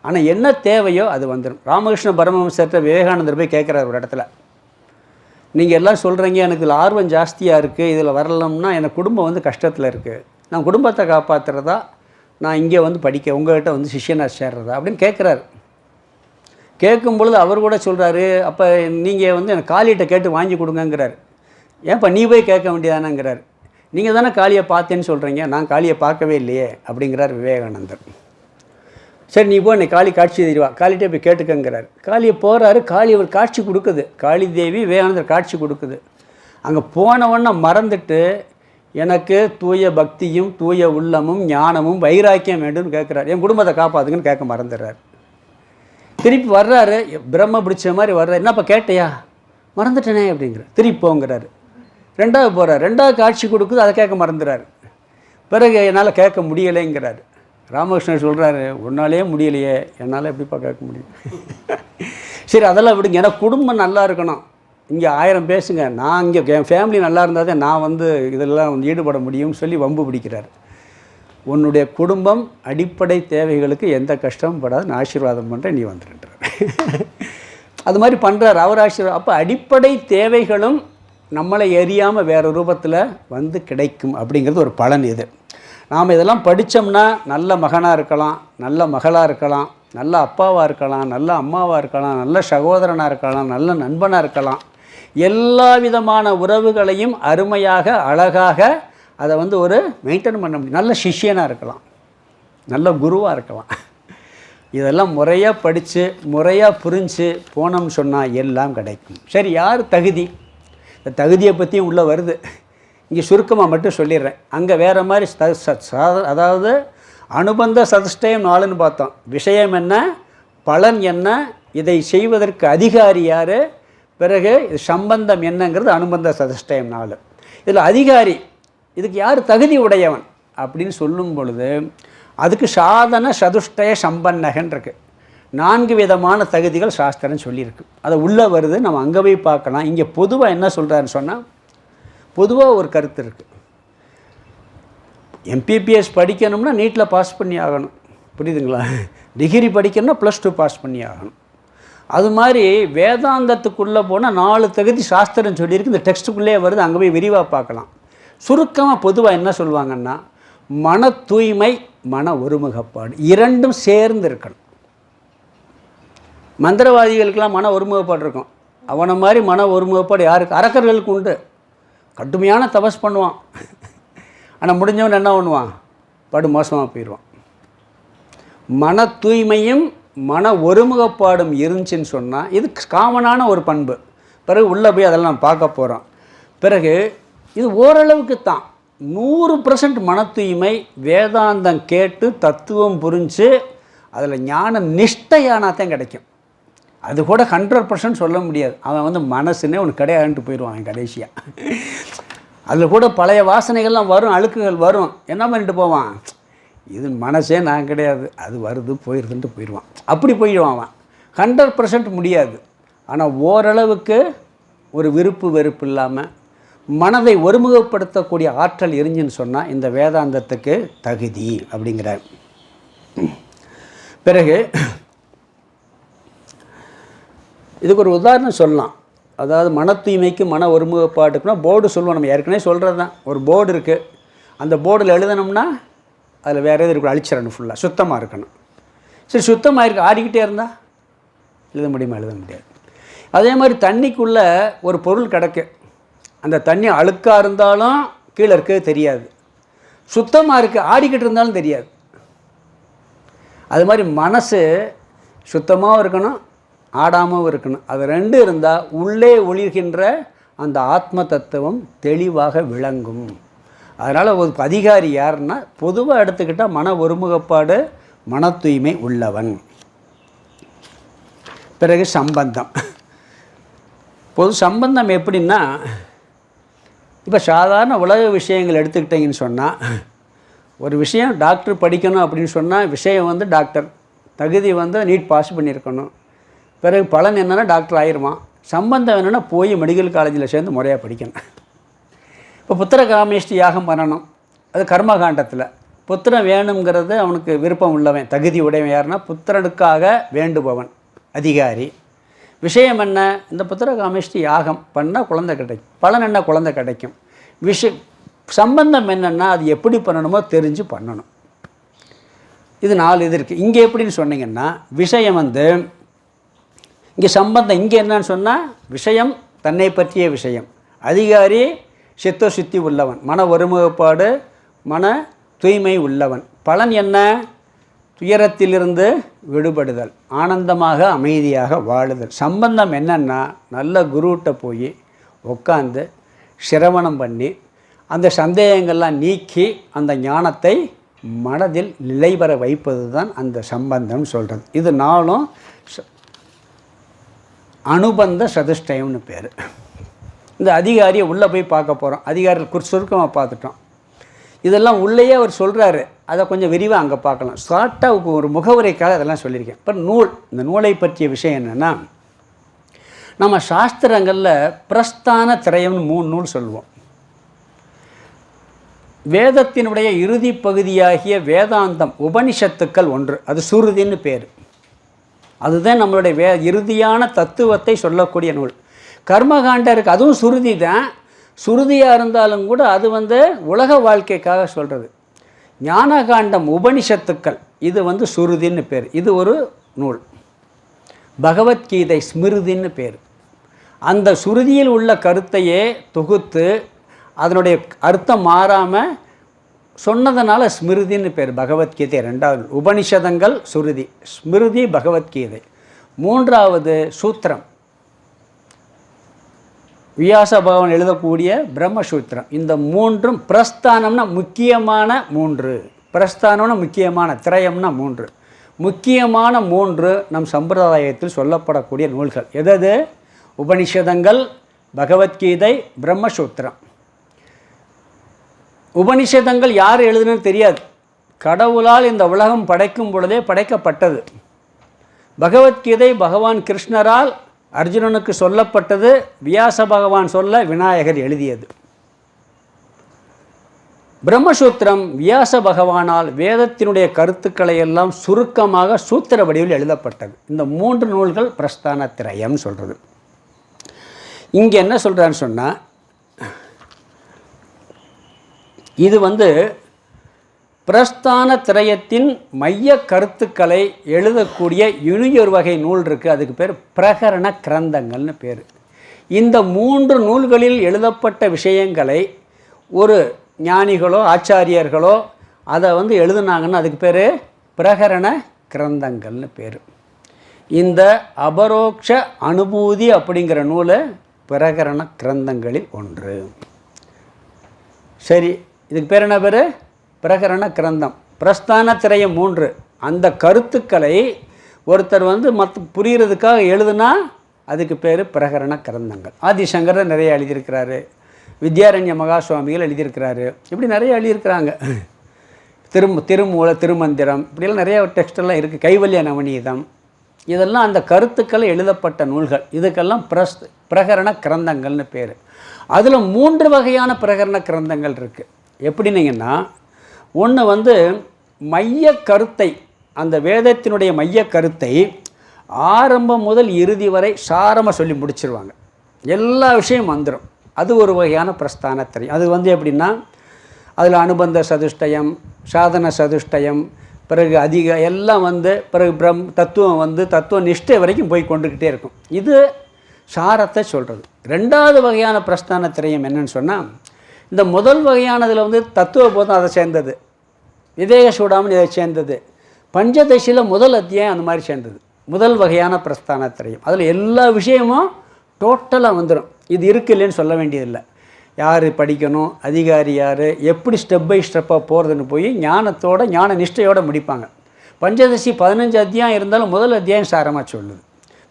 ஆனால் என்ன தேவையோ அது வந்துடும். ராமகிருஷ்ண பரமஹம்சர்கிட்ட விவேகானந்தர் போய் கேட்குறார் ஒரு இடத்துல, நீங்கள் எல்லாம் சொல்கிறீங்க எனக்கு இதில் ஆர்வம் ஜாஸ்தியாக இருக்குது, இதில் வரலாம்னா எனக்கு குடும்பம் வந்து கஷ்டத்தில் இருக்குது, நான் குடும்பத்தை காப்பாற்றுறதா நான் இங்கே வந்து படிக்க உங்கள்கிட்ட வந்து சிஷ்யனாக சேர்றதா அப்படின்னு கேட்குறாரு. கேட்கும் பொழுது அவர் கூட சொல்கிறாரு, அப்போ நீங்கள் வந்து எனக்கு காலிகிட்ட கேட்டு வாங்கி கொடுங்கங்கிறார். ஏன்ப்பா நீ போய் கேட்க வேண்டியதானங்கிறார். நீங்கள் தானே காளியை பார்த்தேன்னு சொல்கிறீங்க, நான் காளியை பார்க்கவே இல்லையே அப்படிங்கிறார் விவேகானந்தர். சரி நீ போய் காளி காட்சி தெரிவா, காளிகிட்டே போய் கேட்டுக்கங்கிறார். காளியை போகிறாரு, காளி ஒரு காட்சி கொடுக்குது, காளி தேவி விவேகானந்தர் காட்சி கொடுக்குது. அங்கே போனவொன்னே மறந்துட்டு எனக்கு தூய பக்தியும் தூய உள்ளமும் ஞானமும் வைராக்கியம் வேண்டும்னு கேட்குறாரு. என் குடும்பத்தை காப்பாற்றுங்கன்னு கேட்க மறந்துடுறாரு. திருப்பி வர்றாரு, பிரம்ம பிடிச்ச மாதிரி வர்றாரு. என்னப்பா கேட்டையா, மறந்துட்டேனே அப்படிங்கிற. திருப்பி போங்கிறாரு. ரெண்டாவது போகிறார், ரெண்டாவது காட்சி கொடுக்குது, அதை கேட்க மறந்துறாரு. பிறகு என்னால் கேட்க முடியலைங்கிறாரு. ராமகிருஷ்ணன் சொல்கிறாரு, உன்னாலே முடியலையே, என்னால் எப்படிப்பா கேட்க முடியும்? சரி அதெல்லாம் விடுங்க, ஏன்னா குடும்பம் நல்லா இருக்கணும். இங்கே 1000 பேசுங்க, நான் இங்கே என் ஃபேமிலி நல்லா இருந்தால் தான் நான் இதெல்லாம் ஈடுபட முடியும்னு சொல்லி வம்பு பிடிக்கிறார். உன்னுடைய குடும்பம் அடிப்படை தேவைகளுக்கு எந்த கஷ்டமும் படாது, நான் ஆசீர்வாதம் பண்ணுறேன், நீ வந்துடுன்றார். அது மாதிரி பண்ணுறார் அவர் ஆசீர்வாதம். அப்போ அடிப்படை தேவைகளும் நம்மளை எரியாமல் வேறு ரூபத்தில் கிடைக்கும் அப்படிங்கிறது ஒரு பலன். இது நாம் இதெல்லாம் படித்தோம்னா நல்ல மகனாக இருக்கலாம், நல்ல மகளாக இருக்கலாம், நல்ல அப்பாவாக இருக்கலாம், நல்ல அம்மாவாக இருக்கலாம், நல்ல சகோதரனாக இருக்கலாம், நல்ல நண்பனாக இருக்கலாம். எல்லா விதமான உறவுகளையும் அருமையாக அழகாக அதை ஒரு மெயின்டைன் பண்ண முடியும். நல்ல சிஷ்யனாக இருக்கலாம், நல்ல குருவாக இருக்கலாம். இதெல்லாம் முறையாக படித்து முறையாக புரிஞ்சு போனோம்னு சொன்னால் எல்லாம் கிடைக்கும். சரி, யார் தகுதி? இந்த தகுதியை பற்றியும் உள்ளே வருது. இங்கே சுருக்கமாக மட்டும் சொல்லிடுறேன். அங்கே வேறு மாதிரி அதாவது அனுபந்த சதுஷ்டயம் 4ன்னு பார்த்தோம். விஷயம் என்ன, பலன் என்ன, இதை செய்வதற்கு அதிகாரி யார், பிறகு இது சம்பந்தம் என்னங்கிறது அனுபந்த சதுஷ்டயம் 4. இதில் அதிகாரி, இதுக்கு யார் தகுதி உடையவன் அப்படின்னு சொல்லும் பொழுது அதுக்கு சாதன சதுஷ்டய சம்பன்னகன் இருக்குது. 4 விதமான தகுதிகள் சாஸ்திரம் சொல்லியிருக்கு. அதை உள்ளே வருது, நம்ம அங்கே போய் பார்க்கலாம். இங்கே பொதுவாக என்ன சொல்கிறாருன்னு சொன்னால், பொதுவாக ஒரு கருத்து இருக்குது. எம்பிபிஎஸ் படிக்கணும்னா நீட்டில் பாஸ் பண்ணி ஆகணும், புரியுதுங்களா? டிகிரி படிக்கணும்னா +2 பாஸ் பண்ணி ஆகணும். அது மாதிரி வேதாந்தத்துக்குள்ளே போனால் 4 தகுதி சாஸ்திரம் சொல்லியிருக்கு. இந்த டெக்ஸ்ட்டுக்குள்ளே வருது, அங்கே போய் விரிவாக பார்க்கலாம். சுருக்கமாக பொதுவாக என்ன சொல்லுவாங்கன்னா, மன தூய்மை, மன ஒருமுகப்பாடு இரண்டும் சேர்ந்து இருக்கணும். மந்திரவாதிகளுக்கெல்லாம் மன ஒருமுகப்பாடு இருக்கும். அவனை மாதிரி மன ஒருமுகப்பாடு யாருக்கு? அரக்கர்களுக்கு உண்டு. கடுமையான தபஸ் பண்ணுவான், ஆனால் முடிஞ்சவன் என்ன பண்ணுவான்? படு மோசமாக போயிடுவான். மன தூய்மையும் மன ஒருமுகப்பாடும் இருந்துச்சுன்னு சொன்னால் இது காமனான ஒரு பண்பு. பிறகு உள்ளே போய் அதெல்லாம் நம்ம பார்க்க போகிறோம். பிறகு இது ஓரளவுக்கு தான். 100% மன தூய்மை வேதாந்தம் கேட்டு தத்துவம் புரிஞ்சு அதில் ஞான நிஷ்டையானால் தான் கிடைக்கும். அது கூட 100% சொல்ல முடியாது. அவன் மனசுன்னே ஒன்று கிடையாதுன்ட்டு போயிடுவான் அவன் கடைசியாக. அதில் கூட பழைய வாசனைகள்லாம் வரும், அழுக்குகள் வரும். என்ன பண்ணிட்டு போவான்? இது மனசே நான் கிடையாது, அது வருது போயிடுதுன்ட்டு போயிடுவான். அப்படி போயிடுவான் அவன். 100% முடியாது. ஆனால் ஓரளவுக்கு ஒரு விருப்பு வெறுப்பு இல்லாமல் மனதை ஒருமுகப்படுத்தக்கூடிய ஆற்றல் இருந்துன்னு சொன்னால் இந்த வேதாந்தத்துக்கு தகுதி அப்படிங்கிறார். பிறகு இதுக்கு ஒரு உதாரணம் சொல்லலாம். அதாவது மன தூய்மைக்கு மன ஒருமுகப்பாட்டுக்குன்னா போர்டு சொல்லுவோம். நம்ம ஏற்கனவே சொல்கிறது தான். ஒரு போர்டு இருக்குது, அந்த போர்டில் எழுதணும்னா அதில் வேறு எது இருக்கும்? அழிச்சிடணும், ஃபுல்லாக சுத்தமாக இருக்கணும். சரி, சுத்தமாக இருக்கு, ஆடிக்கிட்டே இருந்தால் எழுத முடியுமா? எழுத முடியாது. அதே மாதிரி தண்ணிக்குள்ளே ஒரு பொருள் கிடக்கு, அந்த தண்ணி அழுக்காக இருந்தாலும் கீழே இருக்க தெரியாது, சுத்தமாக இருக்குது ஆடிக்கிட்டு இருந்தாலும் தெரியாது. அது மாதிரி மனசு சுத்தமாகவும் இருக்கணும், ஆடாமல் இருக்கணும். அது 2 இருந்தால் உள்ளே ஒளிர்கின்ற அந்த ஆத்ம தத்துவம் தெளிவாக விளங்கும். அதனால் ஒரு அதிகாரி யாருன்னா பொதுவாக எடுத்துக்கிட்டால் மன ஒருமுகப்பாடு, மன தூய்மை உள்ளவன். பிறகு சம்பந்தம். பொது சம்பந்தம் எப்படின்னா, இப்போ சாதாரண உலக விஷயங்கள் எடுத்துக்கிட்டிங்கன்னு சொன்னால், ஒரு விஷயம் டாக்டர் படிக்கணும் அப்படின்னு சொன்னால் விஷயம் டாக்டர் தகுதி நீட் பாஸ் பண்ணியிருக்கணும். பிறகு பலன் என்னென்னா டாக்டர் ஆயிடுவான். சம்பந்தம் என்னென்னா போய் மெடிக்கல் காலேஜில் சேர்ந்து முறையாக படிக்கணும். இப்போ புத்திர காமேஷ்டி யாகம் பண்ணணும், அது கர்மகாண்டத்தில். புத்திரன் வேணுங்கிறது அவனுக்கு விருப்பம் உள்ளவன், தகுதி உடையவன். யாருன்னா புத்திரனுக்காக வேண்டுபவன் அதிகாரி. விஷயம் என்ன? இந்த புத்திர காமேஷ்டி யாகம் பண்ணால் குழந்தை கிடைக்கும். பலன் என்ன? குழந்தை கிடைக்கும். சம்பந்தம் என்னென்னா அது எப்படி பண்ணணுமோ தெரிஞ்சு பண்ணணும். இது 4 இது இருக்குது. இங்கே எப்படின்னு சொன்னீங்கன்னா, விஷயம் இங்கே சம்பந்தம். இங்கே என்னன்னு சொன்னால் விஷயம் தன்னை பற்றிய விஷயம், அதிகாரி சித்த சுத்தி உள்ளவன், மன ஒருமுகப்பாடு, மன தூய்மை உள்ளவன். பலன் என்ன? துயரத்திலிருந்து விடுபடுதல், ஆனந்தமாக அமைதியாக வாழுதல். சம்பந்தம் என்னன்னா, நல்ல குருகிட்ட போய் உட்காந்து சிரவணம் பண்ணி அந்த சந்தேகங்கள்லாம் நீக்கி அந்த ஞானத்தை மனதில் நிலைபெற வைப்பது தான் அந்த சம்பந்தம் சொல்கிறது. இது நாளும் அனுபந்த சதுஷ்டயம்னு பேர். இந்த அதிகாரியை உள்ளே போய் பார்க்க போகிறோம். அதிகாரிகள் சுருக்கமாக பார்த்துட்டோம். இதெல்லாம் உள்ளேயே அவர் சொல்கிறாரு, அதை கொஞ்சம் விரிவாக அங்கே பார்க்கலாம். ஷார்ட்டாக ஒரு முகவுரைக்காக அதெல்லாம் சொல்லியிருக்கேன். இப்போ நூல், இந்த நூலை பற்றிய விஷயம் என்னென்னா, நம்ம சாஸ்திரங்களில் பிரஸ்தான திரயம்னு 3 நூல் சொல்லுவோம். வேதத்தினுடைய இறுதி பகுதியாகிய வேதாந்தம் உபனிஷத்துக்கள் ஒன்று, அது சுருதின்னு பேர். அதுதான் நம்மளுடைய இறுதியான தத்துவத்தை சொல்லக்கூடிய நூல். கர்மகாண்டம் இருக்குது, அதுவும் சுருதி தான். சுருதியாக இருந்தாலும் கூட அது உலக வாழ்க்கைக்காக சொல்கிறது. ஞானகாண்டம் உபனிஷத்துக்கள், இது சுருதின்னு பேர். இது ஒரு நூல். பகவத்கீதை ஸ்மிருதின்னு பேர். அந்த சுருதியில் உள்ள கருத்தையே தொகுத்து அதனுடைய அர்த்தம் மாறாமல் சொன்னதுனால ஸ்மிருதின்னு பேர். பகவத்கீதை 2வது. உபனிஷதங்கள் சுருதி, ஸ்மிருதி பகவத்கீதை. 3வது சூத்திரம், வியாச பகவான் எழுதக்கூடிய பிரம்மசூத்திரம். இந்த 3ம் பிரஸ்தானம்னா முக்கியமான 3. பிரஸ்தானம்னா முக்கியமான, திரயம்னா 3. முக்கியமான 3 நம் சம்பிரதாயத்தில் சொல்லப்படக்கூடிய நூல்கள் எது? உபனிஷதங்கள், பகவத்கீதை, பிரம்மசூத்திரம். உபனிஷதங்கள் யார் எழுதுன்னு தெரியாது. கடவுளால் இந்த உலகம் படைக்கும் பொழுதே படைக்கப்பட்டது. பகவத்கீதை பகவான் கிருஷ்ணரால் அர்ஜுனனுக்கு சொல்லப்பட்டது. வியாச பகவான் சொல்ல விநாயகர் எழுதியது. பிரம்மசூத்திரம் வியாச பகவானால் வேதத்தினுடைய கருத்துக்களை எல்லாம் சுருக்கமாக சூத்திர வடிவில் எழுதப்பட்டது. இந்த 3 நூல்கள் பிரஸ்தான திரயம் சொல்கிறது. இங்கே என்ன சொல்கிறான்னு சொன்னால், இது பிரஸ்தான திரயத்தின் மைய கருத்துக்களை எழுதக்கூடிய இனியொரு வகை நூல் இருக்குது. அதுக்கு பேர் பிரகரண கிரந்தங்கள்னு பேர். இந்த 3 நூல்களில் எழுதப்பட்ட விஷயங்களை ஒரு ஞானிகளோ ஆச்சாரியர்களோ அதை எழுதுனாங்கன்னா அதுக்கு பேர் பிரகரண கிரந்தங்கள்னு பேர். இந்த அபரோக்ஷ அனுபூதி அப்படிங்கிற நூல் பிரகரண கிரந்தங்களில் ஒன்று. சரி, இதுக்கு பேர் என்ன பேர்? பிரகரண கிரந்தம். பிரஸ்தான திரயம் 3. அந்த கருத்துக்களை ஒருத்தர் புரிகிறதுக்காக எழுதுனா அதுக்கு பேர் பிரகரண கிரந்தங்கள். ஆதிசங்கரர் நிறைய எழுதியிருக்கிறாரு, வித்யாரண்ய மகாசுவாமிகள் எழுதியிருக்கிறாரு, இப்படி நிறைய எழுதியிருக்கிறாங்க. திருமூல திருமந்திரம், இப்படியெல்லாம் நிறைய டெக்ஸ்டெல்லாம் இருக்குது. கைவல்ய நவநீதம், இதெல்லாம் அந்த கருத்துக்கள் எழுதப்பட்ட நூல்கள். இதுக்கெல்லாம் பிரகரண கிரந்தங்கள்னு பேர். அதில் 3 வகையான பிரகரண கிரந்தங்கள் இருக்குது. எப்படின்னீங்கன்னா, ஒன்று மைய கருத்தை, அந்த வேதத்தினுடைய மைய கருத்தை ஆரம்பம் முதல் இறுதி வரை சாரமாக சொல்லி முடிச்சிருவாங்க. எல்லா விஷயம் வந்துடும். அது ஒரு வகையான பிரஸ்தான திரயம். அது எப்படின்னா, அதில் அனுபந்த சதுஷ்டயம், சாதன சதுஷ்டயம், பிறகு அதிக எல்லாம் பிறகு தத்துவம் தத்துவ நிஷ்டை வரைக்கும் போய் கொண்டுக்கிட்டே இருக்கும். இது சாரத்தை சொல்கிறது. 2வது வகையான பிரஸ்தான திரயம் என்னன்னு சொன்னால், இந்த முதல் வகையானதில் தத்துவ போதம் அதை சேர்ந்தது, விவேக சூடாமணி அதை சேர்ந்தது, பஞ்சதசியில் முதல் அத்தியாயம் அந்த மாதிரி சேர்ந்தது. முதல் வகையான பிரஸ்தான திரயம். அதில் எல்லா விஷயமும் டோட்டலாக வந்துடும். இது இருக்கு இல்லைன்னு சொல்ல வேண்டியதில்லை. யார் படிக்கணும், அதிகாரி யார், எப்படி ஸ்டெப் பை ஸ்டெப்பாக போகிறதுன்னு போய் ஞானத்தோட ஞான நிஷ்டையோடு முடிப்பாங்க. பஞ்சதசி 15 அத்தியாயம் இருந்தாலும் முதல் அத்தியாயம் சாரமாக சொல்லுது.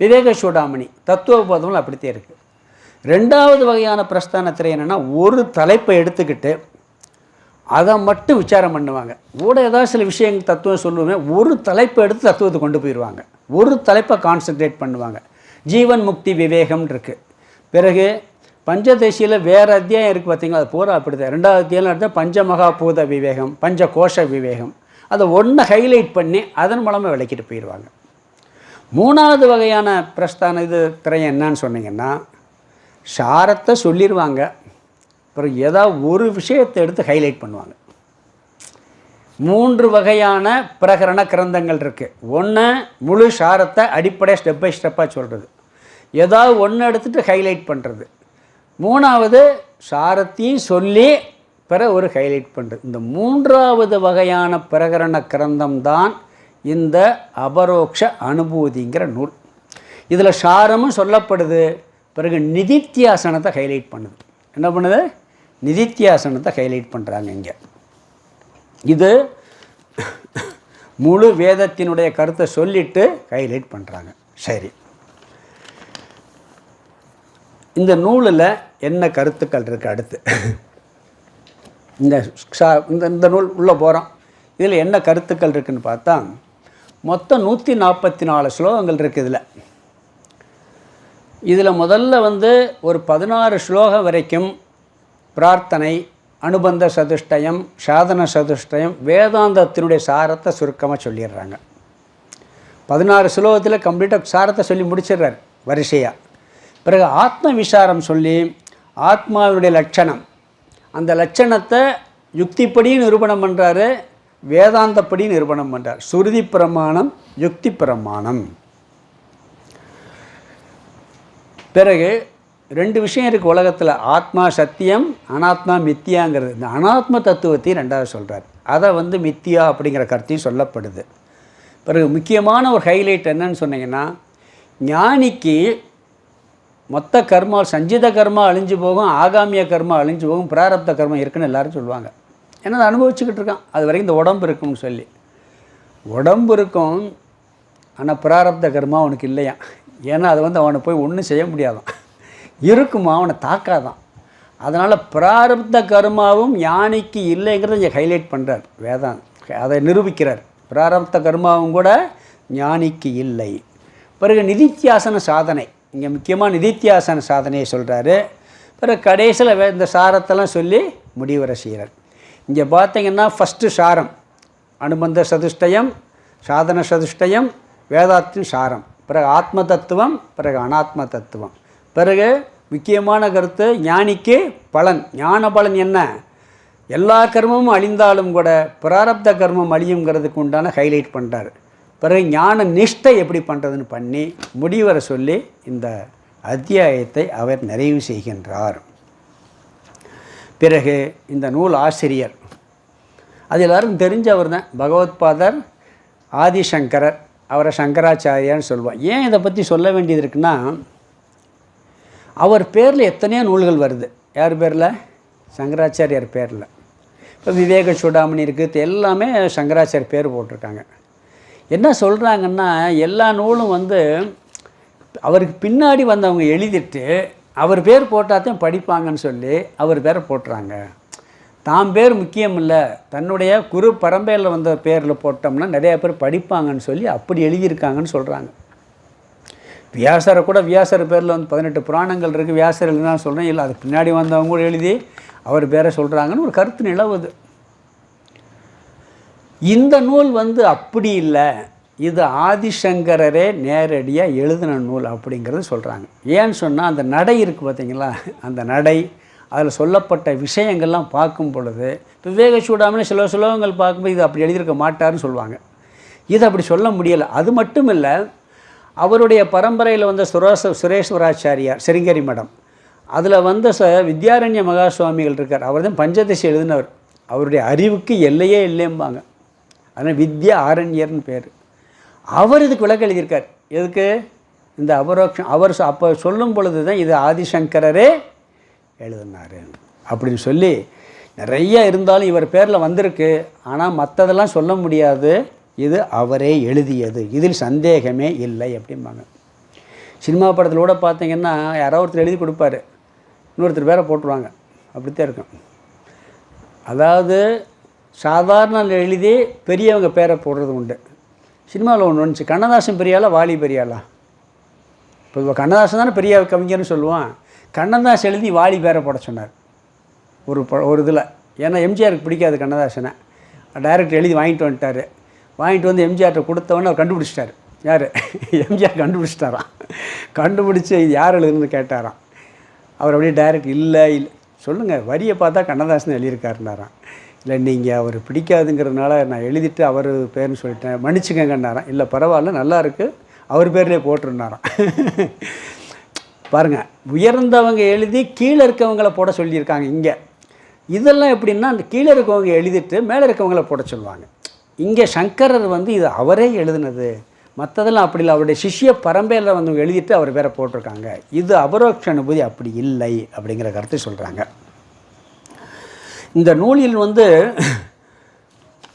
விவேக சூடாமணி தத்துவ போதமும் அப்படித்தே இருக்குது. 2வது வகையான பிரஸ்தான திரயம் என்னென்னா, ஒரு தலைப்பை எடுத்துக்கிட்டு அதை மட்டும் விசாரம் பண்ணுவாங்க. கூட ஏதாவது சில விஷயங்கள் தத்துவம் சொல்லுவேன், ஒரு தலைப்பை எடுத்து தத்துவத்தை கொண்டு போயிடுவாங்க. ஒரு தலைப்பை கான்சன்ட்ரேட் பண்ணுவாங்க. ஜீவன் முக்தி விவேகம் இருக்குது. பிறகு பஞ்சதசியில் வேறு அத்தியாயம் இருக்குது பார்த்திங்களா, அது பூரா அப்படிதான். 2வது அத்தியாயம் எடுத்தால் பஞ்சமகாபூத விவேகம், பஞ்ச கோஷ விவேகம், அதை ஒன்றை ஹைலைட் பண்ணி அதன் மூலமாக விளக்கிட்டு போயிடுவாங்க. 3வது வகையான பிரஸ்தான திரயம் என்னன்னு சொன்னீங்கன்னா, சாரத்தை சொல்லிடுவாங்க, அப்புறம் ஏதாவது ஒரு விஷயத்தை எடுத்து ஹைலைட் பண்ணுவாங்க. 3 வகையான பிரகரண கிரந்தங்கள் இருக்குது. ஒன்று முழு சாரத்தை அடிப்படை ஸ்டெப் பை ஸ்டெப்பாக சொல்கிறது, ஏதாவது ஒன்று எடுத்துகிட்டு ஹைலைட் பண்ணுறது. மூணாவது சாரத்தையும் சொல்லி ஒரு ஹைலைட் பண்ணுறது. இந்த மூன்றாவது வகையான பிரகரண கிரந்தம் தான் இந்த அபரோக்ஷ அனுபூதிங்கிற நூல். இதில் சாரமும் சொல்லப்படுது, பிறகு நிதித்தியாசனத்தை ஹைலைட் பண்ணுது. என்ன பண்ணுது? நிதித்தியாசனத்தை ஹைலைட் பண்ணுறாங்க. இங்கே இது முழு வேதத்தினுடைய கருத்தை சொல்லிட்டு ஹைலைட் பண்ணுறாங்க. சரி, இந்த நூலில் என்ன கருத்துக்கள் இருக்குது? அடுத்து இந்த நூல் உள்ளே போகிறோம். இதில் என்ன கருத்துக்கள் இருக்குதுன்னு பார்த்தா மொத்தம் 144 ஸ்லோகங்கள் இருக்குது. இதில் முதல்ல ஒரு 16 ஸ்லோகம் வரைக்கும் பிரார்த்தனை, அனுபந்த சதுஷ்டயம், சாதன சதுஷ்டயம், வேதாந்தத்தினுடைய சாரத்தை சுருக்கமாக சொல்லிடுறாங்க. 16 ஸ்லோகத்தில் கம்ப்ளீட்டாக சாரத்தை சொல்லி முடிச்சிடுறார் வரிசையாக. பிறகு ஆத்ம விசாரம் சொல்லி ஆத்மாவினுடைய லட்சணம், அந்த லட்சணத்தை யுக்திப்படி நிரூபணம் பண்ணுறாரு, வேதாந்தப்படி நிரூபணம் பண்ணுறார். சுருதி பிரமாணம், யுக்தி பிரமாணம். பிறகு 2 விஷயம் இருக்குது உலகத்தில், ஆத்மா சத்தியம், அனாத்மா மித்தியாங்கிறது. இந்த அனாத்ம தத்துவத்தையும் 2வது சொல்கிறார். அதை மித்தியா அப்படிங்கிற கருத்தையும் சொல்லப்படுது. பிறகு முக்கியமான ஒரு ஹைலைட் என்னன்னு சொன்னீங்கன்னா, ஞானிக்கு மொத்த கர்மா, சஞ்சித கர்மா அழிஞ்சு போகும், ஆகாமிய கர்மா அழிஞ்சு போகும், பிராரப்த கர்மம் இருக்குன்னு எல்லோரும் சொல்லுவாங்க. ஏன்னா அதை அனுபவிச்சுக்கிட்டு இருக்கான். அது வரைக்கும் இந்த உடம்பு இருக்கும்னு சொல்லி. உடம்பு இருக்கும், ஆனால் பிராரப்த கர்மா அவனுக்கு இல்லையா. ஏன்னா அதை அவனை போய் ஒன்றும் செய்ய முடியாதான், இருக்குமா, அவனை தாக்காதான். அதனால் பிராரப்த கர்மாவும் ஞானிக்கு இல்லைங்கிறத இங்கே ஹைலைட் பண்ணுறார் வேதாந்த். அதை நிரூபிக்கிறார். பிராரப்த கர்மாவும் கூட ஞானிக்கு இல்லை. பிறகு நிதித்தியாசன சாதனை, இங்கே முக்கியமாக நிதித்தியாசன சாதனையை சொல்கிறாரு. பிறகு கடைசியில் இந்த சாரத்தெல்லாம் சொல்லி முடிவுரை செய்கிறார். இங்கே பார்த்தீங்கன்னா ஃபஸ்ட்டு சாரம் அனுபந்த சதுஷ்டயம், சாதன சதுஷ்டயம், வேதாத்தின் சாரம், பிறகு ஆத்ம தத்துவம், பிறகு அனாத்ம தத்துவம். பிறகு முக்கியமான கருத்து ஞானிக்கு பலன். ஞான பலன் என்ன? எல்லா கர்மமும் அழிந்தாலும் கூட பிராரப்த கர்மம் அழியுங்கிறதுக்கு உண்டான ஹைலைட் பண்ணுறாரு. பிறகு ஞான நிஷ்டை எப்படி பண்ணுறதுன்னு பண்ணி முடிவரை சொல்லி இந்த அத்தியாயத்தை அவர் நிறைவு செய்கின்றார். பிறகு இந்த நூல் ஆசிரியர், அது எல்லாருக்கும் தெரிஞ்சவர் தான், பகவத்பாதர் ஆதிசங்கரர். அவரை சங்கராச்சாரியான்னு சொல்லுவோம். ஏன் இதை பற்றி சொல்ல வேண்டியது இருக்குன்னா, அவர் பேரில் எத்தனையோ நூல்கள் வருது. யார் பேரில்? சங்கராச்சாரியார் பேரில். இப்போ விவேக சூடாமணி இருக்குது, எல்லாமே சங்கராச்சாரியர் பேர் போட்டிருக்காங்க. என்ன சொல்கிறாங்கன்னா, எல்லா நூலும் அவருக்கு பின்னாடி வந்தவங்க எழுதிட்டு அவர் பேர் போட்டாதான் படிப்பாங்கன்னு சொல்லி அவர் பேரை போட்டுறாங்க. தாம் பேர் முக்கியம் இல்லை, தன்னுடைய குரு பரம்பரையில் வந்த பேரில் போட்டோம்னா நிறையா பேர் படிப்பாங்கன்னு சொல்லி அப்படி எழுதியிருக்காங்கன்னு சொல்கிறாங்க. வியாசரை கூட வியாசர் பேரில் 18 புராணங்கள் இருக்குது, வியாசர் எழுதுனா சொல்கிறேன். இல்லை, அதுக்கு பின்னாடி வந்தவங்க கூட எழுதி அவர் பேரை சொல்கிறாங்கன்னு ஒரு கருத்து நிலவுது. இந்த நூல் அப்படி இல்லை, இது ஆதிசங்கரரே நேரடியாக எழுதின நூல் அப்படிங்கிறது சொல்கிறாங்க. ஏன்னு சொன்னால் அந்த நடை இருக்குது பார்த்தீங்களா, அந்த நடை, அதில் சொல்லப்பட்ட விஷயங்கள்லாம் பார்க்கும் பொழுது விவேக சூடாமணி சில சுலோகங்கள் பார்க்கும்போது இது அப்படி எழுதியிருக்க மாட்டார்னு சொல்லுவாங்க. இது அப்படி சொல்ல முடியலை. அது மட்டும் இல்லை, அவருடைய பரம்பரையில் சுரேஸ்வராச்சாரியார் சிருங்கேரி மடம், அதில் வித்யாரண்ய மகா சுவாமிகள் இருக்கார். அவர் தான் பஞ்சதசி எழுதினவர். அவருடைய அறிவுக்கு எல்லையே இல்லைம்பாங்க. அதனால் வித்யா ஆரண்யர்னு பேர். அவர் இதுக்கு விளக்கம் எழுதியிருக்கார். எதுக்கு? இந்த அபரோக்ஷம். அவர் அப்போ சொல்லும் பொழுது தான் இது ஆதிசங்கரரே எழுதினார் அப்படின்னு சொல்லி நிறைய இருந்தாலும் இவர் பேரில் வந்திருக்கு. ஆனால் மற்றதெல்லாம் சொல்ல முடியாது, இது அவரே எழுதியது, இதில் சந்தேகமே இல்லை அப்படிம்பாங்க. சினிமா படத்தில் கூட பார்த்தீங்கன்னா யாரோ ஒருத்தர் எழுதி கொடுப்பாரு, இன்னொருத்தர் பேரை போட்டுருவாங்க. அப்படித்தான் இருக்கும். அதாவது சாதாரண எழுதி பெரியவங்க பேரை போடுறது உண்டு. சினிமாவில் ஒன்று வந்துச்சு, கண்ணதாசன் பெரியாளா வாலி பெரியாளா? இப்போ கண்ணதாசன் தானே பெரிய கவிஞர்னு சொல்லுவான். கண்ணதாசன் எழுதி வாலி பேரை போட சொன்னார் ஒரு இதில். ஏன்னா எம்ஜிஆருக்கு பிடிக்காது கண்ணதாசனை. டைரக்டர் எழுதி வாங்கிட்டு வந்துட்டார். வாங்கிட்டு வந்து எம்ஜிஆர்கிட்ட கொடுத்தவொடனே அவர் கண்டுபிடிச்சிட்டார். யார்? எம்ஜிஆர் கண்டுபிடிச்சிட்டாராம். கண்டுபிடிச்சி இது யார் எழுதுன்னு கேட்டாராம். அவர் அப்படியே டைரக்ட் இல்லை சொல்லுங்கள், வரியை பார்த்தா கண்ணதாசன் எழுதியிருக்காருன்னாராம். இல்லை, நீங்கள் அவர் பிடிக்காதுங்கிறதுனால நான் எழுதிட்டு அவர் பேர்னு சொல்லிட்டேன், மன்னிச்சுக்கங்கன்னாராம். இல்லை பரவாயில்ல, நல்லா இருக்குது, அவர் பேர்லேயே போட்டிருந்தாராம். பாருங்கள், உயர்ந்தவங்க எழுதி கீழே இருக்கவங்கள போட சொல்லியிருக்காங்க இங்கே. இதெல்லாம் எப்படின்னா அந்த கீழே இருக்கவங்க எழுதிட்டு மேலே இருக்கவங்கள போட சொல்லுவாங்க. இங்கே சங்கரர் வந்து இது அவரே எழுதுனது, மற்றதெல்லாம் அப்படி இல்லை, அவருடைய சிஷ்ய பரம்பரையில் வந்து எழுதிட்டு அவர் வேற போட்டிருக்காங்க. இது அபரோக்ஷ அனுபூதி அப்படி இல்லை அப்படிங்கிற கருத்தை சொல்கிறாங்க. இந்த நூலில் வந்து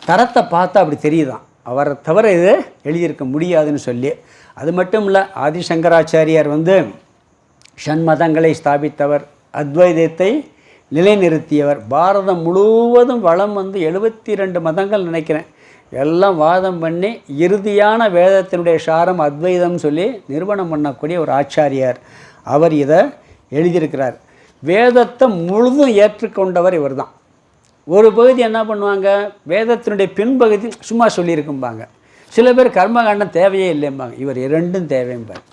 தரத்தை பார்த்தா அப்படி தெரியுதான், அவரை தவிர இது எழுதியிருக்க முடியாதுன்னு சொல்லி. அது மட்டும் இல்லை, ஆதிசங்கராச்சாரியார் வந்து ஷண்மதங்களை ஸ்தாபித்தவர், அத்வைதத்தை நிலைநிறுத்தியவர். பாரதம் முழுவதும் வளம் வந்து 72 மதங்கள் நினைக்கிறேன், எல்லாம் வாதம் பண்ணி இறுதியான வேதத்தினுடைய சாரம் அத்வைதம் சொல்லி நிறுவனம் பண்ணக்கூடிய ஒரு ஆச்சாரியார். அவர் இதை எழுதியிருக்கிறார். வேதத்தை முழுதும் ஏற்றுக்கொண்டவர் இவர் தான். ஒரு பகுதி என்ன பண்ணுவாங்க, வேதத்தினுடைய பின்பகுதி சும்மா சொல்லியிருக்கும்பாங்க. சில பேர் கர்மகாண்டம் தேவையே இல்லைம்பாங்க. இவர் ரெண்டும் தேவைம்பார்.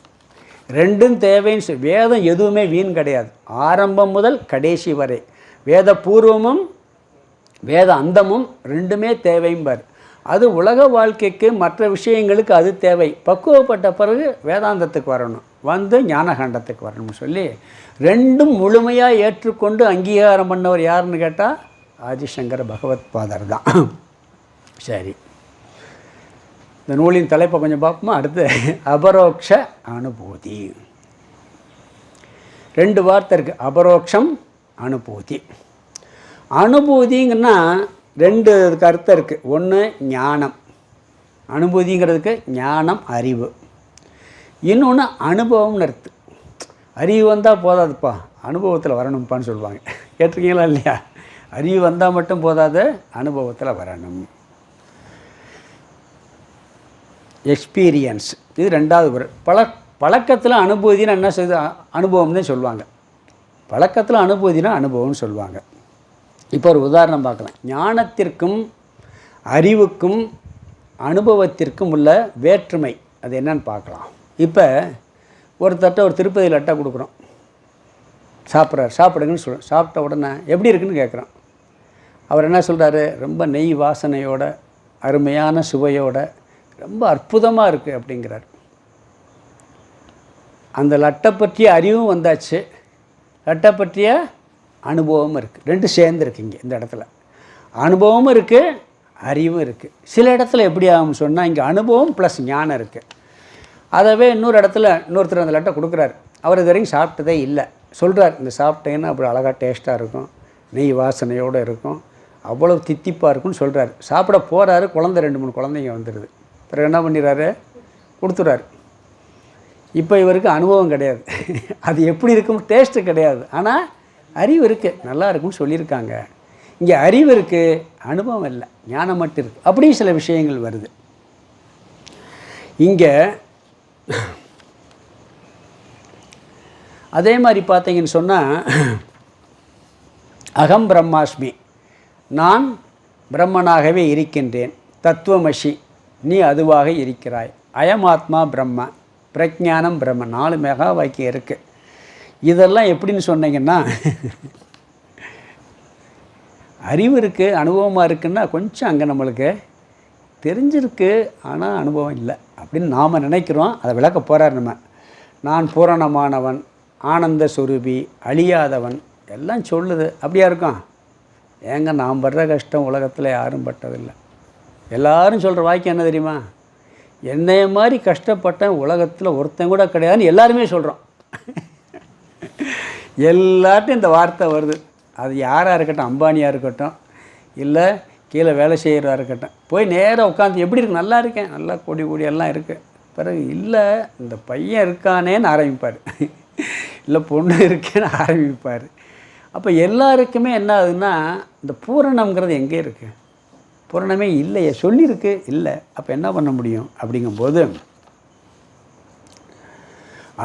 ரெண்டும் தேவைன்னு சொல்லி, வேதம் எதுவுமே வீண் கிடையாது, ஆரம்பம் முதல் கடைசி வரை. வேத பூர்வமும் வேத அந்தமும் ரெண்டுமே தேவைம்பார். அது உலக வாழ்க்கைக்கு மற்ற விஷயங்களுக்கு அது தேவை. பக்குவப்பட்ட பிறகு வேதாந்தத்துக்கு வரணும், வந்து ஞானகாண்டத்துக்கு வரணும்னு சொல்லி ரெண்டும் முழுமையாக ஏற்றுக்கொண்டு அங்கீகாரம் பண்ணவர் யாருன்னு கேட்டால் ஆதிசங்கர பகவத் பாதர் தான். சரி, இந்த நூலின் தலைப்பை கொஞ்சம் பார்ப்போமா? அடுத்து அபரோக்ஷ அனுபூதி. 2 வார்த்தை இருக்குது, அபரோக்ஷம் அனுபூதி. அனுபூதிங்கன்னா 2 அர்த்தம் இருக்குது. ஒன்று ஞானம், அனுபூதிங்கிறதுக்கு ஞானம் அறிவு. இன்னொன்று அனுபவம்னு அர்த்தம். அறிவு வந்தால் போதாதுப்பா, அனுபவத்தில் வரணும்ப்பான்னு சொல்லுவாங்க, கேட்டிருக்கீங்களா இல்லையா? அறிவு வந்தால் மட்டும் போதாது, அனுபவத்தில் வரணும். எக்ஸ்பீரியன்ஸ், இது 2வது பொருள். பழக்கத்தில் அனுபூதினா என்ன செய்யுது, அனுபவம்னு சொல்லுவாங்க. பழக்கத்தில் அனுபூதினா அனுபவம்னு சொல்லுவாங்க. இப்போ ஒரு உதாரணம் பார்க்கலாம். ஞானத்திற்கும் அறிவுக்கும் அனுபவத்திற்கும் உள்ள வேற்றுமை அது என்னன்னு பார்க்கலாம். இப்போ ஒருத்தட்ட ஒரு திருப்பதி லட்டை கொடுக்குறோம், சாப்பிட்றாரு, சாப்பிடுங்கன்னு சொல்கிறோம். சாப்பிட்ட உடனே எப்படி இருக்குன்னு கேட்குறோம். அவர் என்ன சொல்கிறாரு, ரொம்ப நெய் வாசனையோட, அருமையான சுவையோட, ரொம்ப அற்புதமாக இருக்குது அப்படிங்கிறார். அந்த லட்டை பற்றிய அறிவும் வந்தாச்சு, லட்டை பற்றிய அனுபவமும் இருக்குது. 2 சேர்ந்துருக்கு இங்கே. இந்த இடத்துல அனுபவமும் இருக்குது, அறிவும் இருக்குது. சில இடத்துல எப்படி ஆகும்னு சொன்னால், இங்கே அனுபவம் ப்ளஸ் ஞானம் இருக்குது. அதவே இன்னொரு இடத்துல இன்னொருத்தர் அந்த லட்டை கொடுக்குறாரு, அவர் இது வரைக்கும் சாப்பிட்டதே இல்லை, சொல்கிறார் இந்த சாப்பிட்டேன்னா அப்படி அழகாக டேஸ்ட்டாக இருக்கும், நெய் வாசனையோடு இருக்கும், அவ்வளோ தித்திப்பாக இருக்குன்னு சொல்கிறாரு. சாப்பிட போகிறாரு, குழந்தை 2-3 குழந்தைங்க வந்துடுது. பிறகு என்ன பண்ணிடுறாரு, கொடுத்துறாரு. இப்போ இவருக்கு அனுபவம் கிடையாது, அது எப்படி இருக்கும் டேஸ்ட்டு கிடையாது, ஆனால் அறிவு இருக்குது, நல்லா இருக்குன்னு சொல்லியிருக்காங்க. இங்கே அறிவு இருக்குது, அனுபவம் இல்லை, ஞானம் மட்டும் இருக்குது. அப்படியும் சில விஷயங்கள் வருது. இங்கே அதே மாதிரி பார்த்தீங்கன்னு சொன்னால், அகம் பிரம்மாஸ்மி, நான் பிரம்மனாகவே இருக்கின்றேன், தத்துவமசி, நீ அதுவாக இருக்கிறாய், அயமாத்மா பிரம்ம, பிரஜானம் பிரம்ம, 4 மெகா வாக்கியம் இருக்குது. இதெல்லாம் எப்படின்னு சொன்னீங்கன்னா, அறிவு இருக்குது, அனுபவமாக இருக்குன்னா கொஞ்சம் அங்கே நம்மளுக்கு தெரிஞ்சிருக்கு, ஆனால் அனுபவம் இல்லை அப்படின்னு நாம் நினைக்கிறோம். அதை விளக்க போகிறார் நம்ம. நான் பூரணமானவன், ஆனந்த சுரூபி, அழியாதவன் எல்லாம் சொல்லுது. அப்படியா இருக்கும்? ஏங்க நாம் படுற கஷ்டம் உலகத்தில் யாரும் பட்டதில்லை. எல்லாரும் சொல்கிற வாக்கியம் என்ன தெரியுமா, என்னைய மாதிரி கஷ்டப்பட்டேன் உலகத்தில் ஒருத்தன் கூட கிடையாதுன்னு எல்லாருமே சொல்கிறோம். எல்லார்ட்டும் இந்த வார்த்தை வருது. அது யாராக இருக்கட்டும், அம்பானியாக இருக்கட்டும், இல்லை கீழே வேலை செய்கிறதா இருக்கட்டும், போய் நேராக உட்காந்து எப்படி இருக்கு, நல்லா இருக்கேன், நல்லா கொடி எல்லாம் இருக்குது. பிறகு இல்லை இந்த பையன் இருக்கானேன்னு ஆரம்பிப்பார், இல்லை பொண்ணு இருக்கேன்னு ஆரம்பிப்பார். அப்போ எல்லாருக்குமே என்ன ஆகுதுன்னா, இந்த பூரணம்ங்கிறது எங்கே இருக்குது, பூரணமே இல்லையே, சொல்லியிருக்கு இல்லை, அப்போ என்ன பண்ண முடியும்? அப்படிங்கும்போது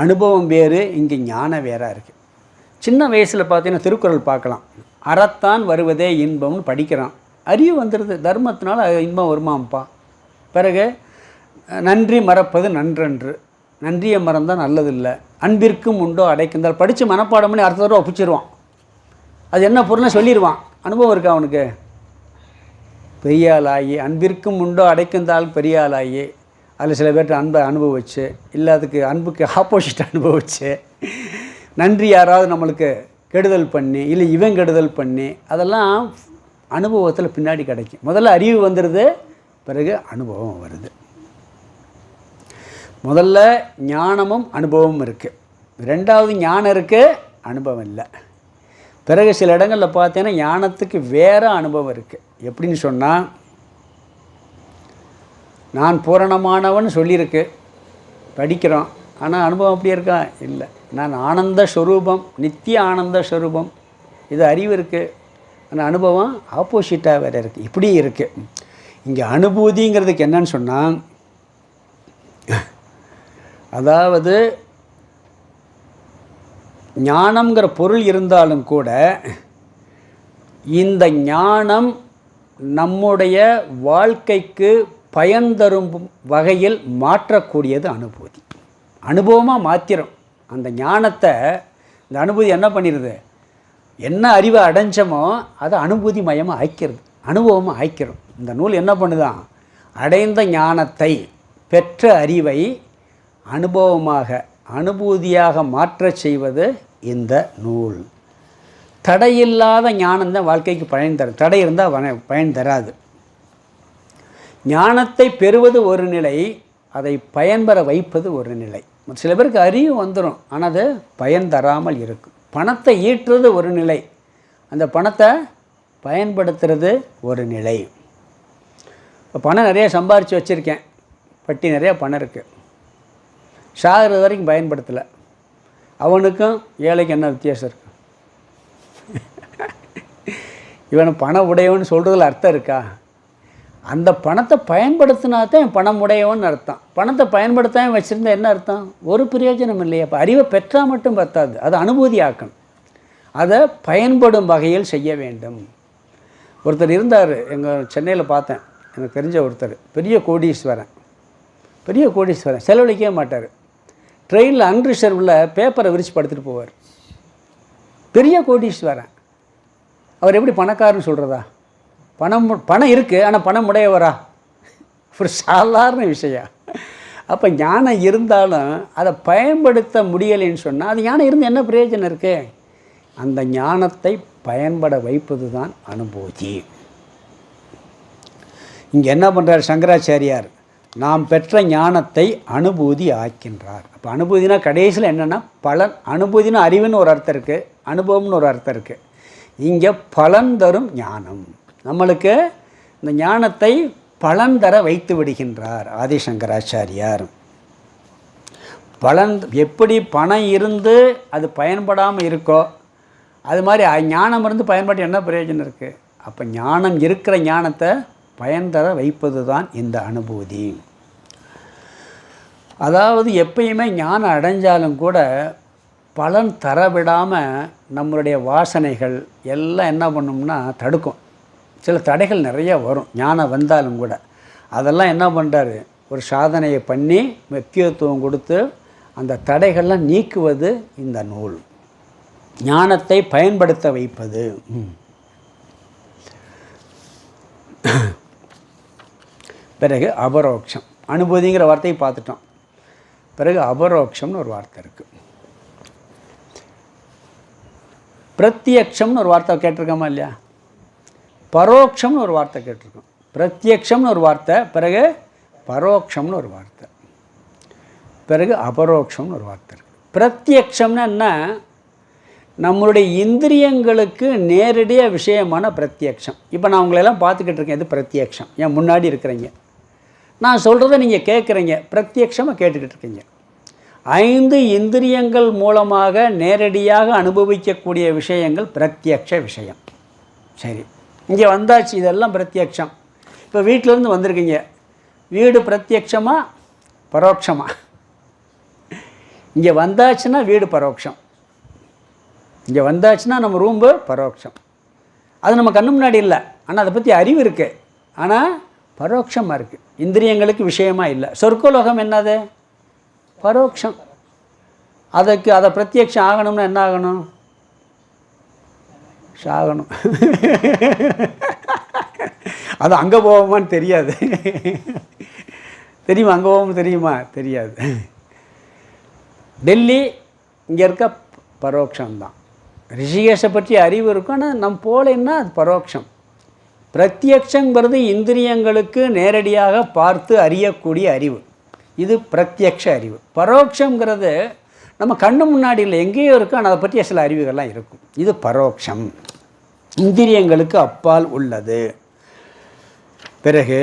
அனுபவம் வேறு, இங்கே ஞானம் வேறாக இருக்குது. சின்ன வயசில் பார்த்தீங்கன்னா திருக்குறள் பார்க்கலாம், அறத்தான் வருவதே இன்பம்னு படிக்கிறான், அறிவு வந்துடுது, தர்மத்தினால இன்பம் வருமாப்பா. பிறகு நன்றி மறப்பது நன்றன்று, நன்றியை மறந்தால் நல்லதில்லை, அன்பிற்கும் உண்டோ அடைக்குந்தால், படித்து மனப்பாடம் பண்ணி அடுத்த தடவை ஒப்பிச்சிருவான். அது என்ன பொருள்னு சொல்லிடுவான். அனுபவம் இருக்கா அவனுக்கு? பெரியாளாகி அன்பிற்கும் உண்டோ அடைக்குந்தால் பெரியாளாகி, அதில் சில பேர்கிட்ட அன்பை அனுபவிச்சு, இல்லை அதுக்கு அன்புக்கு ஆப்போசிட் அனுபவிச்சு, நன்றி யாராவது நம்மளுக்கு கெடுதல் பண்ணி இல்லை இவன் கெடுதல் பண்ணி அதெல்லாம் அனுபவத்தில் பின்னாடி கிடைக்கும். முதல்ல அறிவு வந்துடுது, பிறகு அனுபவம் வருது. முதல்ல ஞானமும் அனுபவமும் இருக்குது, ரெண்டாவது ஞானம் இருக்குது, அனுபவம் இல்லை. பிறகு சில இடங்களில் பார்த்தீங்கன்னா ஞானத்துக்கு வேறு அனுபவம் இருக்குது. எப்படின்னு சொன்னால், நான் பூரணமானவன் சொல்லியிருக்கு, படிக்கிறோம், ஆனால் அனுபவம் அப்படி இருக்கா? இல்லை. நான் ஆனந்த ஸ்வரூபம், நித்திய ஆனந்த ஸ்வரூபம், இது அறிவு இருக்குது, ஆனால் அனுபவம் ஆப்போசிட்டாக வேறு இருக்குது. இப்படி இருக்குது. இங்கே அனுபூதிங்கிறதுக்கு என்னன்னு சொன்னால், அதாவது ஞானம்ங்கிற பொருள் இருந்தாலும் கூட இந்த ஞானம் நம்முடைய வாழ்க்கைக்கு பயன் தரும் வகையில் மாற்றக்கூடியது அனுபூதி. அனுபவமாக மாத்திரம் அந்த ஞானத்தை, இந்த அனுபூதி என்ன பண்ணிடுது, என்ன அறிவை அடைஞ்சமோ அதை அனுபூதி மயமாக ஆய்க்கிறது, அனுபவமாக ஆய்க்கிறோம். இந்த நூல் என்ன பண்ணுதான், அடைந்த ஞானத்தை, பெற்ற அறிவை அனுபவமாக அனுபூதியாக மாற்றச் செய்வது இந்த நூல். தடையில்லாத ஞானம்தான் வாழ்க்கைக்கு பயன் தரும், தடை இருந்தால் பயன் தராது. ஞானத்தை பெறுவது ஒரு நிலை, அதை பயன்பெற வைப்பது ஒரு நிலை. சில பேருக்கு அறிவு வந்துடும், ஆனால் அது பயன் தராமல் இருக்கும். பணத்தை ஈட்டுறது ஒரு நிலை, அந்த பணத்தை பயன்படுத்துறது ஒரு நிலை. இப்போ பணம் நிறைய சம்பாரித்து வச்சுருக்கேன், பட்டி நிறையா பணம் இருக்குது, சாகிறது வரைக்கும் பயன்படுத்தலை, அவனுக்கும் ஏழைக்கு என்ன வித்தியாசம் இருக்குது? இவனை பணம் உடையவன் சொல்கிறதுல அர்த்தம் இருக்கா? அந்த பணத்தை பயன்படுத்தினா தான் பணம் உடையவன் அர்த்தம். பணத்தை பயன்படுத்தாமல் வச்சுருந்தா என்ன அர்த்தம்? ஒரு பிரயோஜனம் இல்லையா? அப்போ அறிவை பெற்றால் மட்டும் பத்தாது, அதை அனுபூதி ஆக்கணும், அதை பயன்படும் வகையில் செய்ய வேண்டும். ஒருத்தர் இருந்தார், எங்கள் சென்னையில் பார்த்தேன், எனக்கு தெரிஞ்ச ஒருத்தர், பெரிய கோடீஸ்வரன், செலவழிக்கவே மாட்டார். ட்ரெயினில் அன்ரிசர்வில் பேப்பரை விரித்து படுத்துட்டு போவார். பெரிய கோடீஸ்வரன். அவர் எப்படி பணக்காரன்னு சொல்கிறதா? பணம் இருக்குது, ஆனால் பணம் உடையவரா? ஒரு சாதாரண விஷயம். அப்போ ஞானம் இருந்தாலும் அதை பயன்படுத்த முடியலைன்னு சொன்னால், அது ஞானம் இருந்து என்ன பிரயோஜனம் இருக்குது? அந்த ஞானத்தை பயன்பட வைப்பது தான் அனுபூதி. இங்கே என்ன பண்ணுறார் சங்கராச்சாரியார்? நாம் பெற்ற ஞானத்தை அனுபூதி ஆக்கின்றார். அப்போ அனுபூதினா கடைசியில் என்னென்னா பலன். அனுபூதினா அறிவுன்னு ஒரு அர்த்தம் இருக்குது, அனுபவம்னு ஒரு அர்த்தம் இருக்குது. இங்கே பலன் தரும் ஞானம், நம்மளுக்கு இந்த ஞானத்தை பலன் தர வைத்து விடுகின்றார் ஆதிசங்கராச்சாரியார். பலன் எப்படி பணம் இருந்து அது பயன்படாமல் இருக்கோ, அது மாதிரி ஞானம் இருந்து பயன்பாட்டு என்ன பிரயோஜனம் இருக்குது? அப்போ ஞானம் இருக்கிற ஞானத்தை பயன் தர வைப்பது தான் இந்த அனுபூதி. அதாவது எப்பயுமே ஞானம் அடைஞ்சாலும் கூட பலன் தரவிடாமல் நம்மளுடைய வாசனைகள் எல்லாம் என்ன பண்ணும்னா தடுக்கும். சில தடைகள் நிறைய வரும் ஞானம் வந்தாலும் கூட. அதெல்லாம் என்ன பண்ணுறாரு, ஒரு சாதனையை பண்ணி முக்கியத்துவம் கொடுத்து அந்த தடைகள்லாம் நீக்குவது இந்த நூல். ஞானத்தை பயன்படுத்த வைப்பது. பிறகு அபரோக்ஷம். அனுபூதிங்கிற வார்த்தையை பார்த்துட்டோம். பிறகு அபரோக்ஷம்னு ஒரு வார்த்தை இருக்குது. பிரத்யக்ஷம்னு ஒரு வார்த்தை கேட்டிருக்கோமா இல்லையா? பரோட்சம்னு ஒரு வார்த்தை கேட்டிருக்கோம். பிரத்யக்ஷம்னு ஒரு வார்த்தை, பிறகு பரோட்சம்னு ஒரு வார்த்தை, பிறகு அபரோக்ஷம்னு ஒரு வார்த்தை இருக்குது. பிரத்யக்ஷம்னா என்ன? நம்மளுடைய இந்திரியங்களுக்கு நேரடியாக விஷயமான பிரத்யக்ஷம். இப்போ நான் உங்களெல்லாம் பார்த்துக்கிட்டு இருக்கேன், இது பிரத்யக்ஷம். என் முன்னாடி இருக்கிறீங்க, நான் சொல்கிறத நீங்கள் கேட்குறீங்க, பிரத்யக்ஷமாக கேட்டுக்கிட்டு இருக்கீங்க. 5 இந்திரியங்கள் மூலமாக நேரடியாக அனுபவிக்கக்கூடிய விஷயங்கள் பிரத்யக்ஷ விஷயம். சரி, இங்கே வந்தாச்சு, இதெல்லாம் பிரத்யக்ஷம். இப்போ வீட்டிலேருந்து வந்திருக்கீங்க, வீடு பிரத்யக்ஷமா பரோட்சமா? இங்கே வந்தாச்சுன்னா வீடு பரோட்சம், இங்கே வந்தாச்சுன்னா நம்ம ரூம்பு பரோட்சம். அது நம்ம கண்ணு முன்னாடி இல்லை, ஆனால் அதை பற்றி அறிவு இருக்குது, ஆனால் பரோட்சமாக இருக்குது, இந்திரியங்களுக்கு விஷயமாக இல்லை. சொர்க்கலோகம் என்னது? பரோட்சம். அதை பிரத்யக்ஷம் ஆகணும்னா என்ன ஆகணும்? சாகணும். அது அங்கே போவோமான்னு தெரியாது. தெரியுமா? அங்கே போவோம் தெரியுமா? தெரியாது. டெல்லி இங்கே இருக்க பரோட்சம்தான். ரிஷிகேஷை பற்றி அறிவு இருக்கும், ஆனால் நம் போலன்னா அது பரோட்சம். பிரத்யக்ஷங்கிறது இந்திரியங்களுக்கு நேரடியாக பார்த்து அறியக்கூடிய அறிவு, இது பிரத்யக்ஷ அறிவு. பரோட்சங்கிறது நம்ம கண்ணு முன்னாடி இல்லை, எங்கேயோ இருக்கும், ஆனால் அதை பற்றிய சில அறிவுகள்லாம் இருக்கும், இது பரோட்சம், இந்திரியங்களுக்கு அப்பால் உள்ளது. பிறகு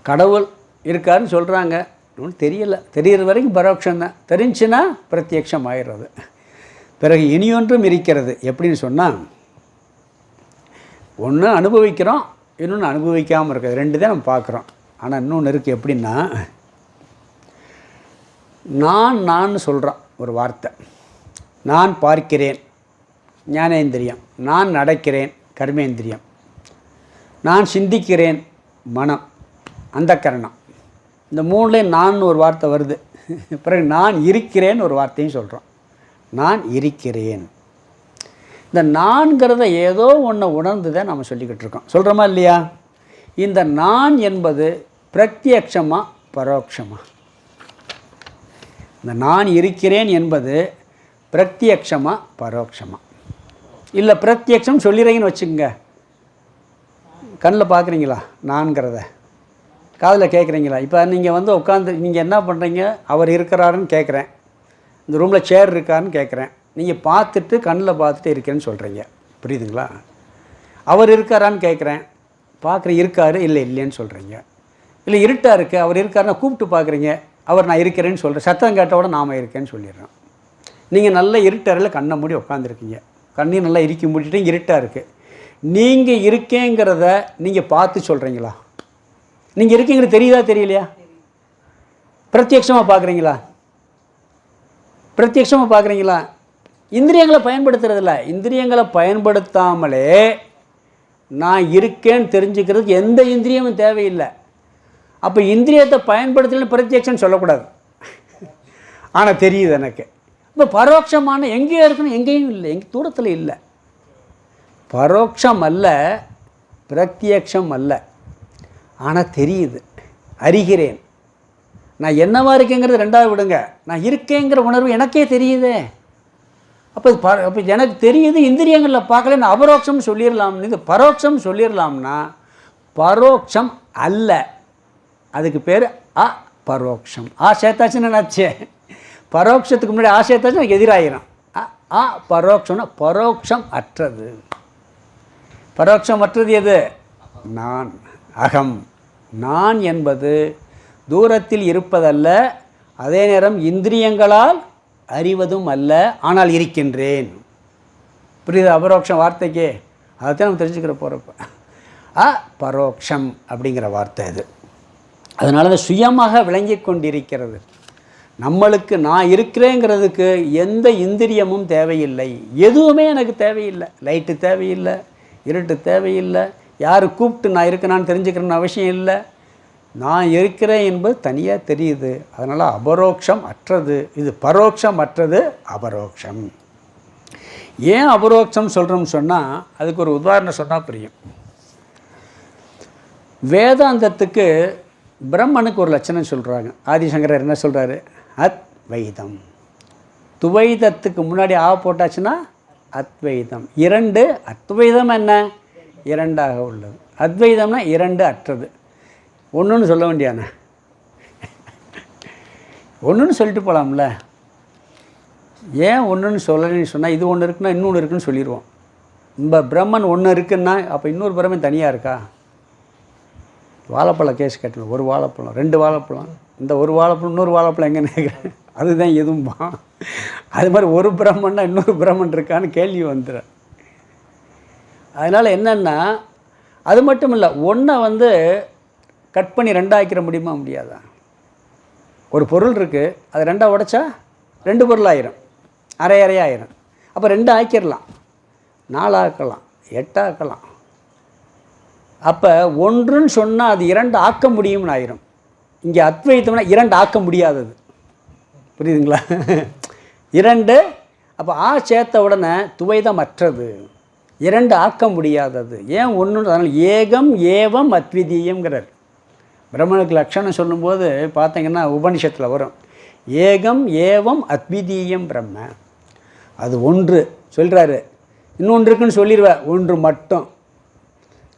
கடவுள் இருக்காருன்னு சொல்கிறாங்க, ஒன்றும் தெரியலை, தெரிகிற வரைக்கும் பரோட்சம்தான், தெரிஞ்சுன்னா பிரத்யக்ஷம் ஆயிடுறது. பிறகு இனியொன்றும் இருக்கிறது. எப்படின்னு சொன்னால், ஒன்று அனுபவிக்கிறோம், இன்னொன்று அனுபவிக்காமல் இருக்குது, ரெண்டு தான் நம்ம பார்க்குறோம். ஆனால் இன்னொன்று இருக்குது. எப்படின்னா, நான் சொல்கிறான் ஒரு வார்த்தை, நான் பார்க்கிறேன் ஞானேந்திரியம், நான் நடக்கிறேன் கர்மேந்திரியம், நான் சிந்திக்கிறேன் மனம் அந்த கரணம், இந்த மூணுலேயும் நான் ஒரு வார்த்தை வருது. பிறகு நான் இருக்கிறேன்னு ஒரு வார்த்தையும் சொல்கிறோம், நான் இருக்கிறேன். இந்த நான்கிறத ஏதோ ஒன்று உணர்ந்து தான் நம்ம சொல்லிக்கிட்டு இருக்கோம், சொல்கிறோமா இல்லையா? இந்த நான் என்பது பிரத்யக்ஷமா பரோட்சமா? இந்த நான் இருக்கிறேன் என்பது பிரத்யக்ஷமா பரோட்சமா? இல்லை பிரத்யக்ஷம் சொல்லிடுறீங்கன்னு வச்சுக்கோங்க, கண்ணில் பார்க்குறீங்களா நான்கிறத, காதில் கேட்குறீங்களா? இப்போ நீங்கள் உட்காந்து நீங்கள் என்ன பண்ணுறீங்க, அவர் இருக்கிறாருன்னு கேட்குறேன், இந்த ரூமில் சேர் இருக்காருன்னு கேட்குறேன், நீங்கள் பார்த்துட்டு கண்ணில் பார்த்துட்டு இருக்கேன்னு சொல்கிறீங்க, புரியுதுங்களா? அவர் இருக்காரான்னு கேட்குறேன், பார்க்குற இருக்காரு, இல்லை இல்லைன்னு சொல்கிறீங்க. இல்லை இருட்டாக இருக்குது, அவர் இருக்காருன்னா கூப்பிட்டு பார்க்குறீங்க, அவர் நான் இருக்கிறேன்னு சொல்கிறேன், சத்தம் கேட்டவோட நாம் இருக்கேன்னு சொல்லிடுறோம். நீங்கள் நல்ல இருட்டறையில் கண்ணை மூடி உட்காந்துருக்கீங்க, கண்ணையும் நல்லா இறுக்கி மூடிட்டு இருட்டாக இருக்குது, நீங்கள் இருக்கேங்கிறத நீங்கள் பார்த்து சொல்கிறீங்களா? நீங்கள் இருக்கீங்கிறது தெரியுதா தெரியலையா? பிரத்யக்ஷமாக பார்க்குறீங்களா? பிரத்யக்ஷமாக பார்க்குறீங்களா? இந்திரியங்களை பயன்படுத்துறதில்ல, இந்திரியங்களை பயன்படுத்தாமலே நான் இருக்கேன்னு தெரிஞ்சுக்கிறதுக்கு எந்த இந்திரியமும் தேவையில்லை. அப்போ இந்திரியத்தை பயன்படுத்தலன்னு பிரத்யக்ஷம் சொல்லக்கூடாது, ஆனால் தெரியுது எனக்கு. இப்போ பரோட்சமான எங்கேயோ இருக்குன்னு எங்கேயும் இல்லை, எங்கே தூரத்தில் இல்லை. பரோட்சம் அல்ல, பிரத்யக்ஷம் அல்ல, ஆனால் தெரியுது, அறிகிறேன். நான் என்னவா இருக்கேங்கிறது ரெண்டாவது விடுங்க, நான் இருக்கேங்கிற உணர்வு எனக்கே தெரியுதே. அப்போ எனக்கு தெரியுது, இந்திரியங்களில் பார்க்கல, நான் அபரோட்சம் சொல்லிடலாம், இது பரோட்சம் சொல்லிடலாம்னா பரோட்சம் அல்ல, அதுக்கு பேர் பரோட்சம். சேர்த்தாச்சுன்னு நினச்சே, பரோட்சத்துக்கு முன்னாடி சேர்த்தாச்சு எனக்கு எதிராயிரும். பரோட்சம்னா பரோட்சம் அற்றது. பரோட்சம் அற்றது எது? நான், அகம். நான் என்பது தூரத்தில் இருப்பதல்ல, அதே நேரம் இந்திரியங்களால் அறிவதும் அல்ல, ஆனால் இருக்கின்றேன். புரியுது அபரோக்ஷம் வார்த்தைக்கே? அதைத்தான் நம்ம தெரிஞ்சுக்கிற போகிறப்ப பரோக்ஷம் அப்படிங்கிற வார்த்தை இது. அதனால தான் சுயமாக விளங்கி கொண்டிருக்கிறது. நம்மளுக்கு நான் இருக்கிறேங்கிறதுக்கு எந்த இந்திரியமும் தேவையில்லை, எதுவுமே எனக்கு தேவையில்லை. லைட்டு தேவையில்லை, இருட்டு தேவையில்லை, யார் கூப்பிட்டு நான் இருக்கேனான்னு தெரிஞ்சுக்கிறேன்னு அவசியம் இல்லை. நான் இருக்கிறேன் என்பது தனியாக தெரியுது. அதனால் அபரோக்ஷம் அற்றது, இது பரோட்சம் அற்றது அபரோக்ஷம். ஏன் அபரோக்ஷம் சொல்கிறோம்னு சொன்னால், அதுக்கு ஒரு உதாரணம் சொன்னால் புரியும். வேதாந்தத்துக்கு பிரம்மனுக்கு ஒரு லட்சணம் சொல்கிறாங்க. ஆதிசங்கரர் என்ன சொல்கிறாரு? அத்வைதம். துவைதத்துக்கு முன்னாடி போட்டாச்சுன்னா அத்வைதம். இரண்டு, அத்வைதம் என்ன? இரண்டாக உள்ளது. அத்வைதம்னா இரண்டு அற்றது. ஒன்றுன்னு சொல்ல வேண்டியானே, ஒன்றுன்னு சொல்லிட்டு போகலாம்ல. ஏன் ஒன்றுன்னு சொல்லலைன்னு சொன்னால், இது ஒன்று இருக்குன்னா இன்னொன்று இருக்குன்னு சொல்லிடுவோம். இந்த பிரம்மன் ஒன்று இருக்குன்னா அப்போ இன்னொரு பிரம்மன் தனியாக இருக்கா? வாழைப்பழம் கேஸ் கேட்டேன், ஒரு வாழைப்பழம், ரெண்டு வாழைப்பழம், இந்த ஒரு வாழைப்பழம் இன்னொரு வாழைப்பழம் எங்கே நினைக்கிறேன், அதுதான் எதுவும்பா. அது மாதிரி ஒரு பிரம்மன்னா இன்னொரு பிரம்மன் இருக்கான்னு கேள்வி வந்துடும். அதனால் என்னென்னா, அது மட்டும் இல்லை, ஒன்றை கட் பண்ணி ரெண்டாக்கிற முடியுமா? முடியாதா? ஒரு பொருள் இருக்குது, அது ரெண்டாக உடைச்சா ரெண்டு பொருள் ஆயிரும், அரை அரையாயிரும். அப்போ ரெண்டு ஆக்கிடலாம், 4 ஆக்கலாம், 8 ஆக்கலாம். அப்போ ஒன்றுன்னு சொன்னால் அது 2 ஆக்க முடியும்னு ஆயிரும். இங்கே அத்வைத்தம்னா 2 ஆக்க முடியாதது, புரியுதுங்களா? 2 அப்போ சேர்த்த உடனே துவைதம் அற்றது, 2 ஆக்க முடியாதது. ஏன் ஒன்று? அதனால் ஏகம் ஏவம் அத்விதீயங்கிறார். பிரம்மனுக்கு லட்சணம் சொல்லும்போது பார்த்தீங்கன்னா உபனிஷத்தில் வரும், ஏகம் ஏவம் அத்விதீயம் பிரம்ம. அது ஒன்று சொல்கிறாரு. இன்னொன்று இருக்குன்னு சொல்லிடுவேன், ஒன்று மட்டும்.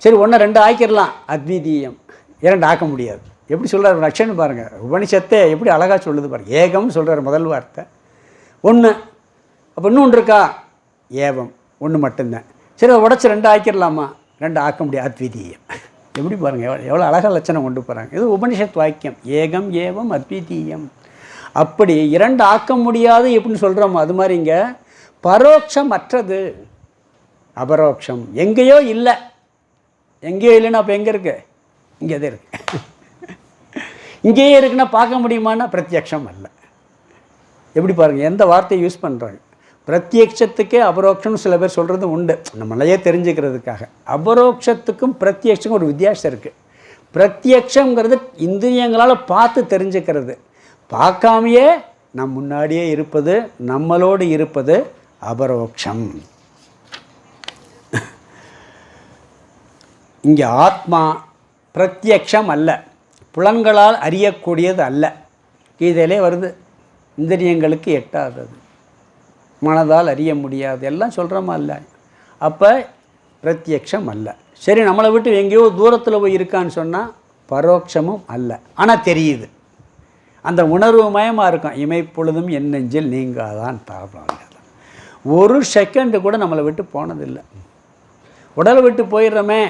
சரி, ஒன்று ரெண்டு ஆக்கிடலாம், அத்விதீயம். இரண்டு ஆக்க முடியாது. எப்படி சொல்கிறார் லட்சணம் பாருங்கள். உபனிஷத்தை எப்படி அழகாக சொல்லுது பாருங்கள். ஏகம்னு சொல்கிறார் முதல் வார்த்தை, ஒன்று. அப்போ இன்னொன்று இருக்கா, ஏவம், ஒன்று மட்டும்தான். சரி, அதை உடச்சி ரெண்டு ஆக்கிடலாமா, ரெண்டு ஆக்க முடியாது, அத்விதீயம். எப்படி பாருங்கள், எவ்வளோ அழகாக லட்சணம் கொண்டு போகிறாங்க. இது உபனிஷத் வாக்கியம், ஏகம் ஏவம் அத்விதீயம். அப்படி இரண்டு ஆக்க முடியாது எப்படின்னு சொல்கிறோமோ அது மாதிரி இங்கே பரோட்சம் அற்றது, அபரோக்ஷம். எங்கேயோ இல்லை, எங்கேயோ இல்லைன்னா அப்போ எங்கே இருக்குது, இங்கே தான் இருக்குது. இங்கேயே இருக்குன்னா பார்க்க முடியுமான்னா பிரத்யக்ஷம் அல்ல. எப்படி பாருங்கள், எந்த வார்த்தையை யூஸ் பண்ணுறாங்க. பிரத்யக்ஷத்துக்கே அபரோக்ஷம்னு சில பேர் சொல்கிறது உண்டு, நம்மளையே தெரிஞ்சுக்கிறதுக்காக. அபரோக்ஷத்துக்கும் பிரத்யக்ஷம் ஒரு வித்தியாசம் இருக்குது. பிரத்யக்ஷங்கிறது இந்திரியங்களால் பார்த்து தெரிஞ்சுக்கிறது. பார்க்காமையே நம் முன்னாடியே இருப்பது, நம்மளோடு இருப்பது அபரோக்ஷம். இங்கே ஆத்மா பிரத்யக்ஷம் அல்ல, புலன்களால் அறியக்கூடியது அல்ல. கீதையிலே வருது, இந்திரியங்களுக்கு எட்டாதது, மனதால் அறிய முடியாது, எல்லாம் சொல்கிறோமா இல்லை. அப்போ பிரத்யக்ஷம் அல்ல. சரி, நம்மளை விட்டு எங்கேயோ தூரத்தில் போய் இருக்கான்னு சொன்னால் பரோட்சமும் அல்ல. ஆனால் தெரியுது, அந்த உணர்வு மயமாக இருக்கும். இமைப்பொழுதும் என் நெஞ்சில் நீங்காதான் தாழ்வாங்க. ஒரு செகண்டு கூட நம்மளை விட்டு போனதில்லை. உடலை விட்டு போயிடுறோமே,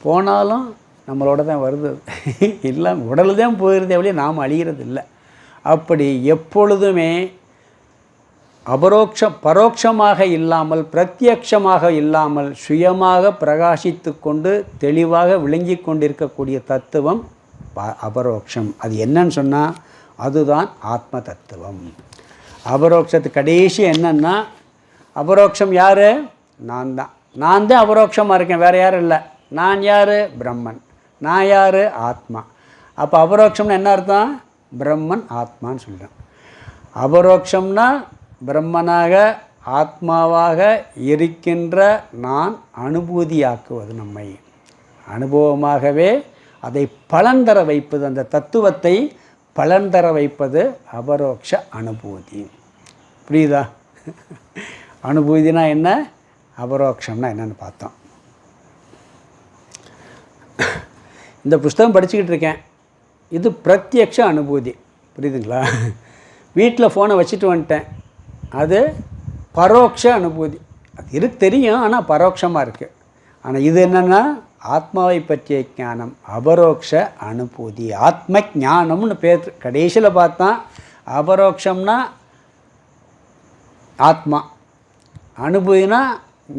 போனாலும் நம்மளோட தான் வருது. இல்லை, உடல் தான் போயிடுறதே வழியே நாம் அழிகிறது இல்லை. அப்படி எப்பொழுதுமே பரோட்சமாக இல்லாமல் பிரத்யக்ஷமாக இல்லாமல் சுயமாக பிரகாசித்து கொண்டு தெளிவாக விளங்கி கொண்டிருக்கக்கூடிய தத்துவம் அபரோக்ஷம். அது என்னன்னு சொன்னால் அதுதான் ஆத்ம தத்துவம். அபரோக்ஷத்து கடைசி என்னன்னா, அபரோக்ஷம் யார், நான் தான். நான் தான் அபரோக்ஷமாக இருக்கேன், வேறு யாரும் இல்லை. நான் யார், பிரம்மன். நான் யார், ஆத்மா. அப்போ அபரோக்ஷம்னு என்ன அர்த்தம், பிரம்மன் ஆத்மான்னு சொல்கிறேன். அபரோக்ஷம்னா பிரம்மனாக ஆத்மாவாக இருக்கின்ற நான் அனுபூதியாக்குவது, நம்மை அனுபவமாகவே அதை பலன் தர வைப்பது, அந்த தத்துவத்தை பலன் தர வைப்பது அபரோக்ஷ அனுபூதி. புரியுதா? அனுபூதினா என்ன, அபரோக்ஷம்னா என்னன்னு பார்த்தோம். இந்த புஸ்தகம் படிச்சுக்கிட்டு இருக்கேன், இது பிரத்யக்ஷ அனுபூதி. புரியுதுங்களா? வீட்டில் ஃபோனை வச்சுட்டு வந்துட்டேன், அது பரோட்ச அனுபூதி. அது தெரியும், ஆனால் பரோட்சமாக இருக்குது. ஆனால் இது என்னென்னா ஆத்மாவை பற்றிய ஞானம், அபரோக்ஷ அனுபூதி. ஆத்ம ஞானம்னு பேர். கடைசியில் பார்த்தா அபரோக்ஷம்னா ஆத்மா, அனுபூதினா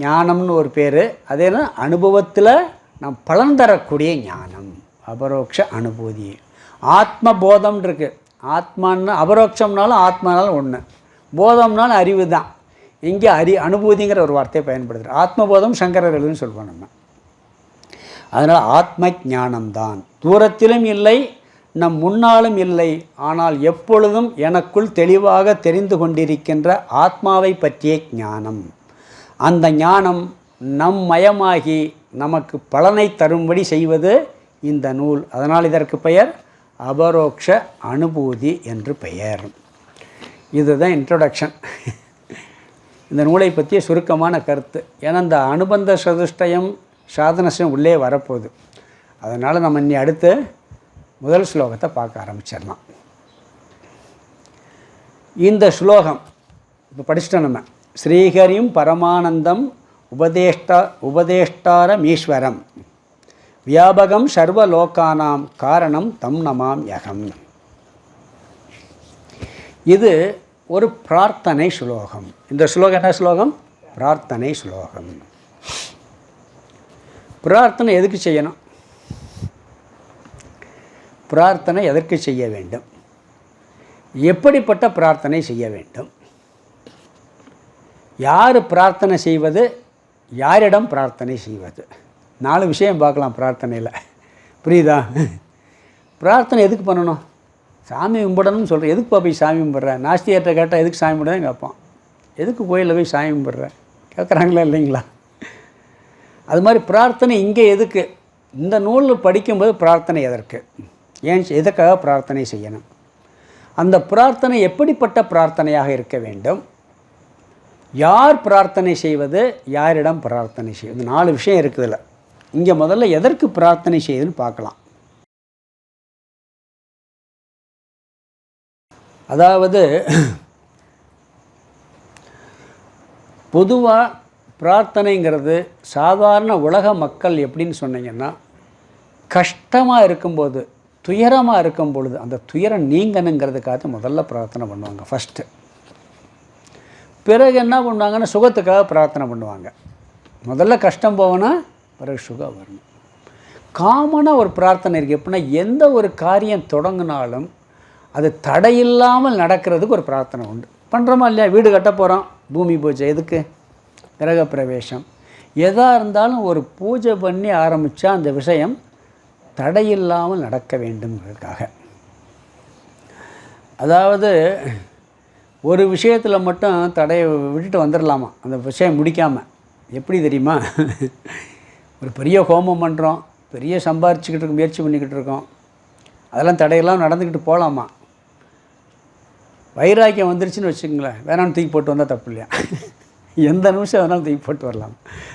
ஞானம்னு ஒரு பேர். அதேனா அனுபவத்தில் நம் பலன் தரக்கூடிய ஞானம், அபரோக்ஷ அனுபூதி. ஆத்ம போதம் இருக்குது. ஆத்மான்னு அபரோக்ஷம்னாலும் ஆத்மானாலும் ஒன்று, போதம்னாலும் அறிவு தான். இங்கே அனுபூதிங்கிற ஒரு வார்த்தையை பயன்படுத்துகிற. ஆத்மபோதம் சங்கரர் எழுதுன்னு சொல்லுவோம் நம்ம. அதனால் ஆத்ம ஞானம்தான். தூரத்திலும் இல்லை, நம் முன்னாலும் இல்லை, ஆனால் எப்பொழுதும் எனக்குள் தெளிவாக தெரிந்து கொண்டிருக்கின்ற ஆத்மாவை பற்றிய ஞானம். அந்த ஞானம் நம் மயமாகி நமக்கு பலனை தரும்படி செய்வது இந்த நூல். அதனால் இதற்கு பெயர் அபரோக்ஷ அனுபூதி என்று பெயர். இதுதான் இன்ட்ரோடக்ஷன். இந்த நூலை பற்றிய சுருக்கமான கருத்து. ஏன்னா இந்த அனுபந்த சதுஷ்டயம் சாதனசம் உள்ளே வரப்போகுது. அதனால் நம்ம இன்னி அடுத்து முதல் ஸ்லோகத்தை பார்க்க ஆரம்பிச்சிடலாம். இந்த ஸ்லோகம் இப்போ படிச்சுட்டோம் நம்ம. ஸ்ரீஹரியும் பரமானந்தம் உபதேஷ்டாரம் ஈஸ்வரம் வியாபகம் சர்வலோகானாம் காரணம் தம் நமாம் யகம். இது ஒரு பிரார்த்தனை ஸ்லோகம். இந்த ஸ்லோகம் என்ன ஸ்லோகம், பிரார்த்தனை ஸ்லோகம். பிரார்த்தனை எதுக்கு செய்யணும், பிரார்த்தனை எதற்கு செய்ய வேண்டும், எப்படிப்பட்ட பிரார்த்தனை செய்ய வேண்டும், யார் பிரார்த்தனை செய்வது, யாரிடம் பிரார்த்தனை செய்வது, 4 விஷயம் பார்க்கலாம் பிரார்த்தனையில். புரியுதா? பிரார்த்தனை எதுக்கு பண்ணணும், சாமி கும்பிடணும்னு சொல்கிறேன். எதுக்கு போய் சாமி கும்பிட்றேன், நாஸ்தியர்கிட்ட கேட்டால் எதுக்கு சாமி கும்பிட்றேன்னு கேட்பான். எதுக்கு கோயிலில் போய் சாமி கும்பிட்றேன் கேட்குறாங்களா இல்லைங்களா? அது மாதிரி பிரார்த்தனை இங்கே எதுக்கு, இந்த நூலில் படிக்கும்போது பிரார்த்தனை எதற்கு, ஏன் எதுக்காக பிரார்த்தனை செய்யணும், அந்த பிரார்த்தனை எப்படிப்பட்ட பிரார்த்தனையாக இருக்க வேண்டும், யார் பிரார்த்தனை செய்வது, யாரிடம் பிரார்த்தனை செய்வது, 4 விஷயம் இருக்குதுல்ல. இங்கே முதல்ல எதற்கு பிரார்த்தனை செய்யுதுன்னு பார்க்கலாம். அதாவது பொதுவாக பிரார்த்தனைங்கிறது சாதாரண உலக மக்கள் எப்படின்னு சொன்னீங்கன்னா, கஷ்டமாக இருக்கும்போது, துயரமாக இருக்கும் பொழுது அந்த துயரம் நீங்கணுங்கிறதுக்காக முதல்ல பிரார்த்தனை பண்ணுவாங்க ஃபஸ்ட்டு. பிறகு என்ன பண்ணுவாங்கன்னா சுகத்துக்காக பிரார்த்தனை பண்ணுவாங்க. முதல்ல கஷ்டம் போகணும், பிறகு சுகம் வரணும். காமனாக ஒரு பிரார்த்தனை இருக்குது. எப்படின்னா, எந்த ஒரு காரியம் தொடங்கினாலும் அது தடையில்லாமல் நடக்கிறதுக்கு ஒரு பிரார்த்தனை உண்டு. பண்ணுறோமா இல்லையா? வீடு கட்ட போகிறோம், பூமி பூஜை எதுக்கு, கிரக பிரவேசம், எதாக இருந்தாலும் ஒரு பூஜை பண்ணி ஆரம்பித்தா அந்த விஷயம் தடையில்லாமல் நடக்க வேண்டும்ங்கிறதுக்காக. அதாவது ஒரு விஷயத்தில் மட்டும் தடையை விட்டுட்டு வந்துடலாமா, அந்த விஷயம் முடிக்காமல். எப்படி தெரியுமா? ஒரு பெரிய ஹோமம் பண்ணுறோம், பெரிய சம்பாரிச்சுக்கிட்டு இருக்கோம், முயற்சி பண்ணிக்கிட்டு இருக்கோம், அதெல்லாம் தடையெல்லாம் நடந்துக்கிட்டு போகலாமா? வைராக்கியம் வந்துருச்சுன்னு வச்சுக்கோங்களேன், வேணான்னு தூக்கி போட்டு வந்தால் தப்பு இல்லையா? எந்த நிமிஷம் வேணாலும் தூக்கி போட்டு வரலாம்.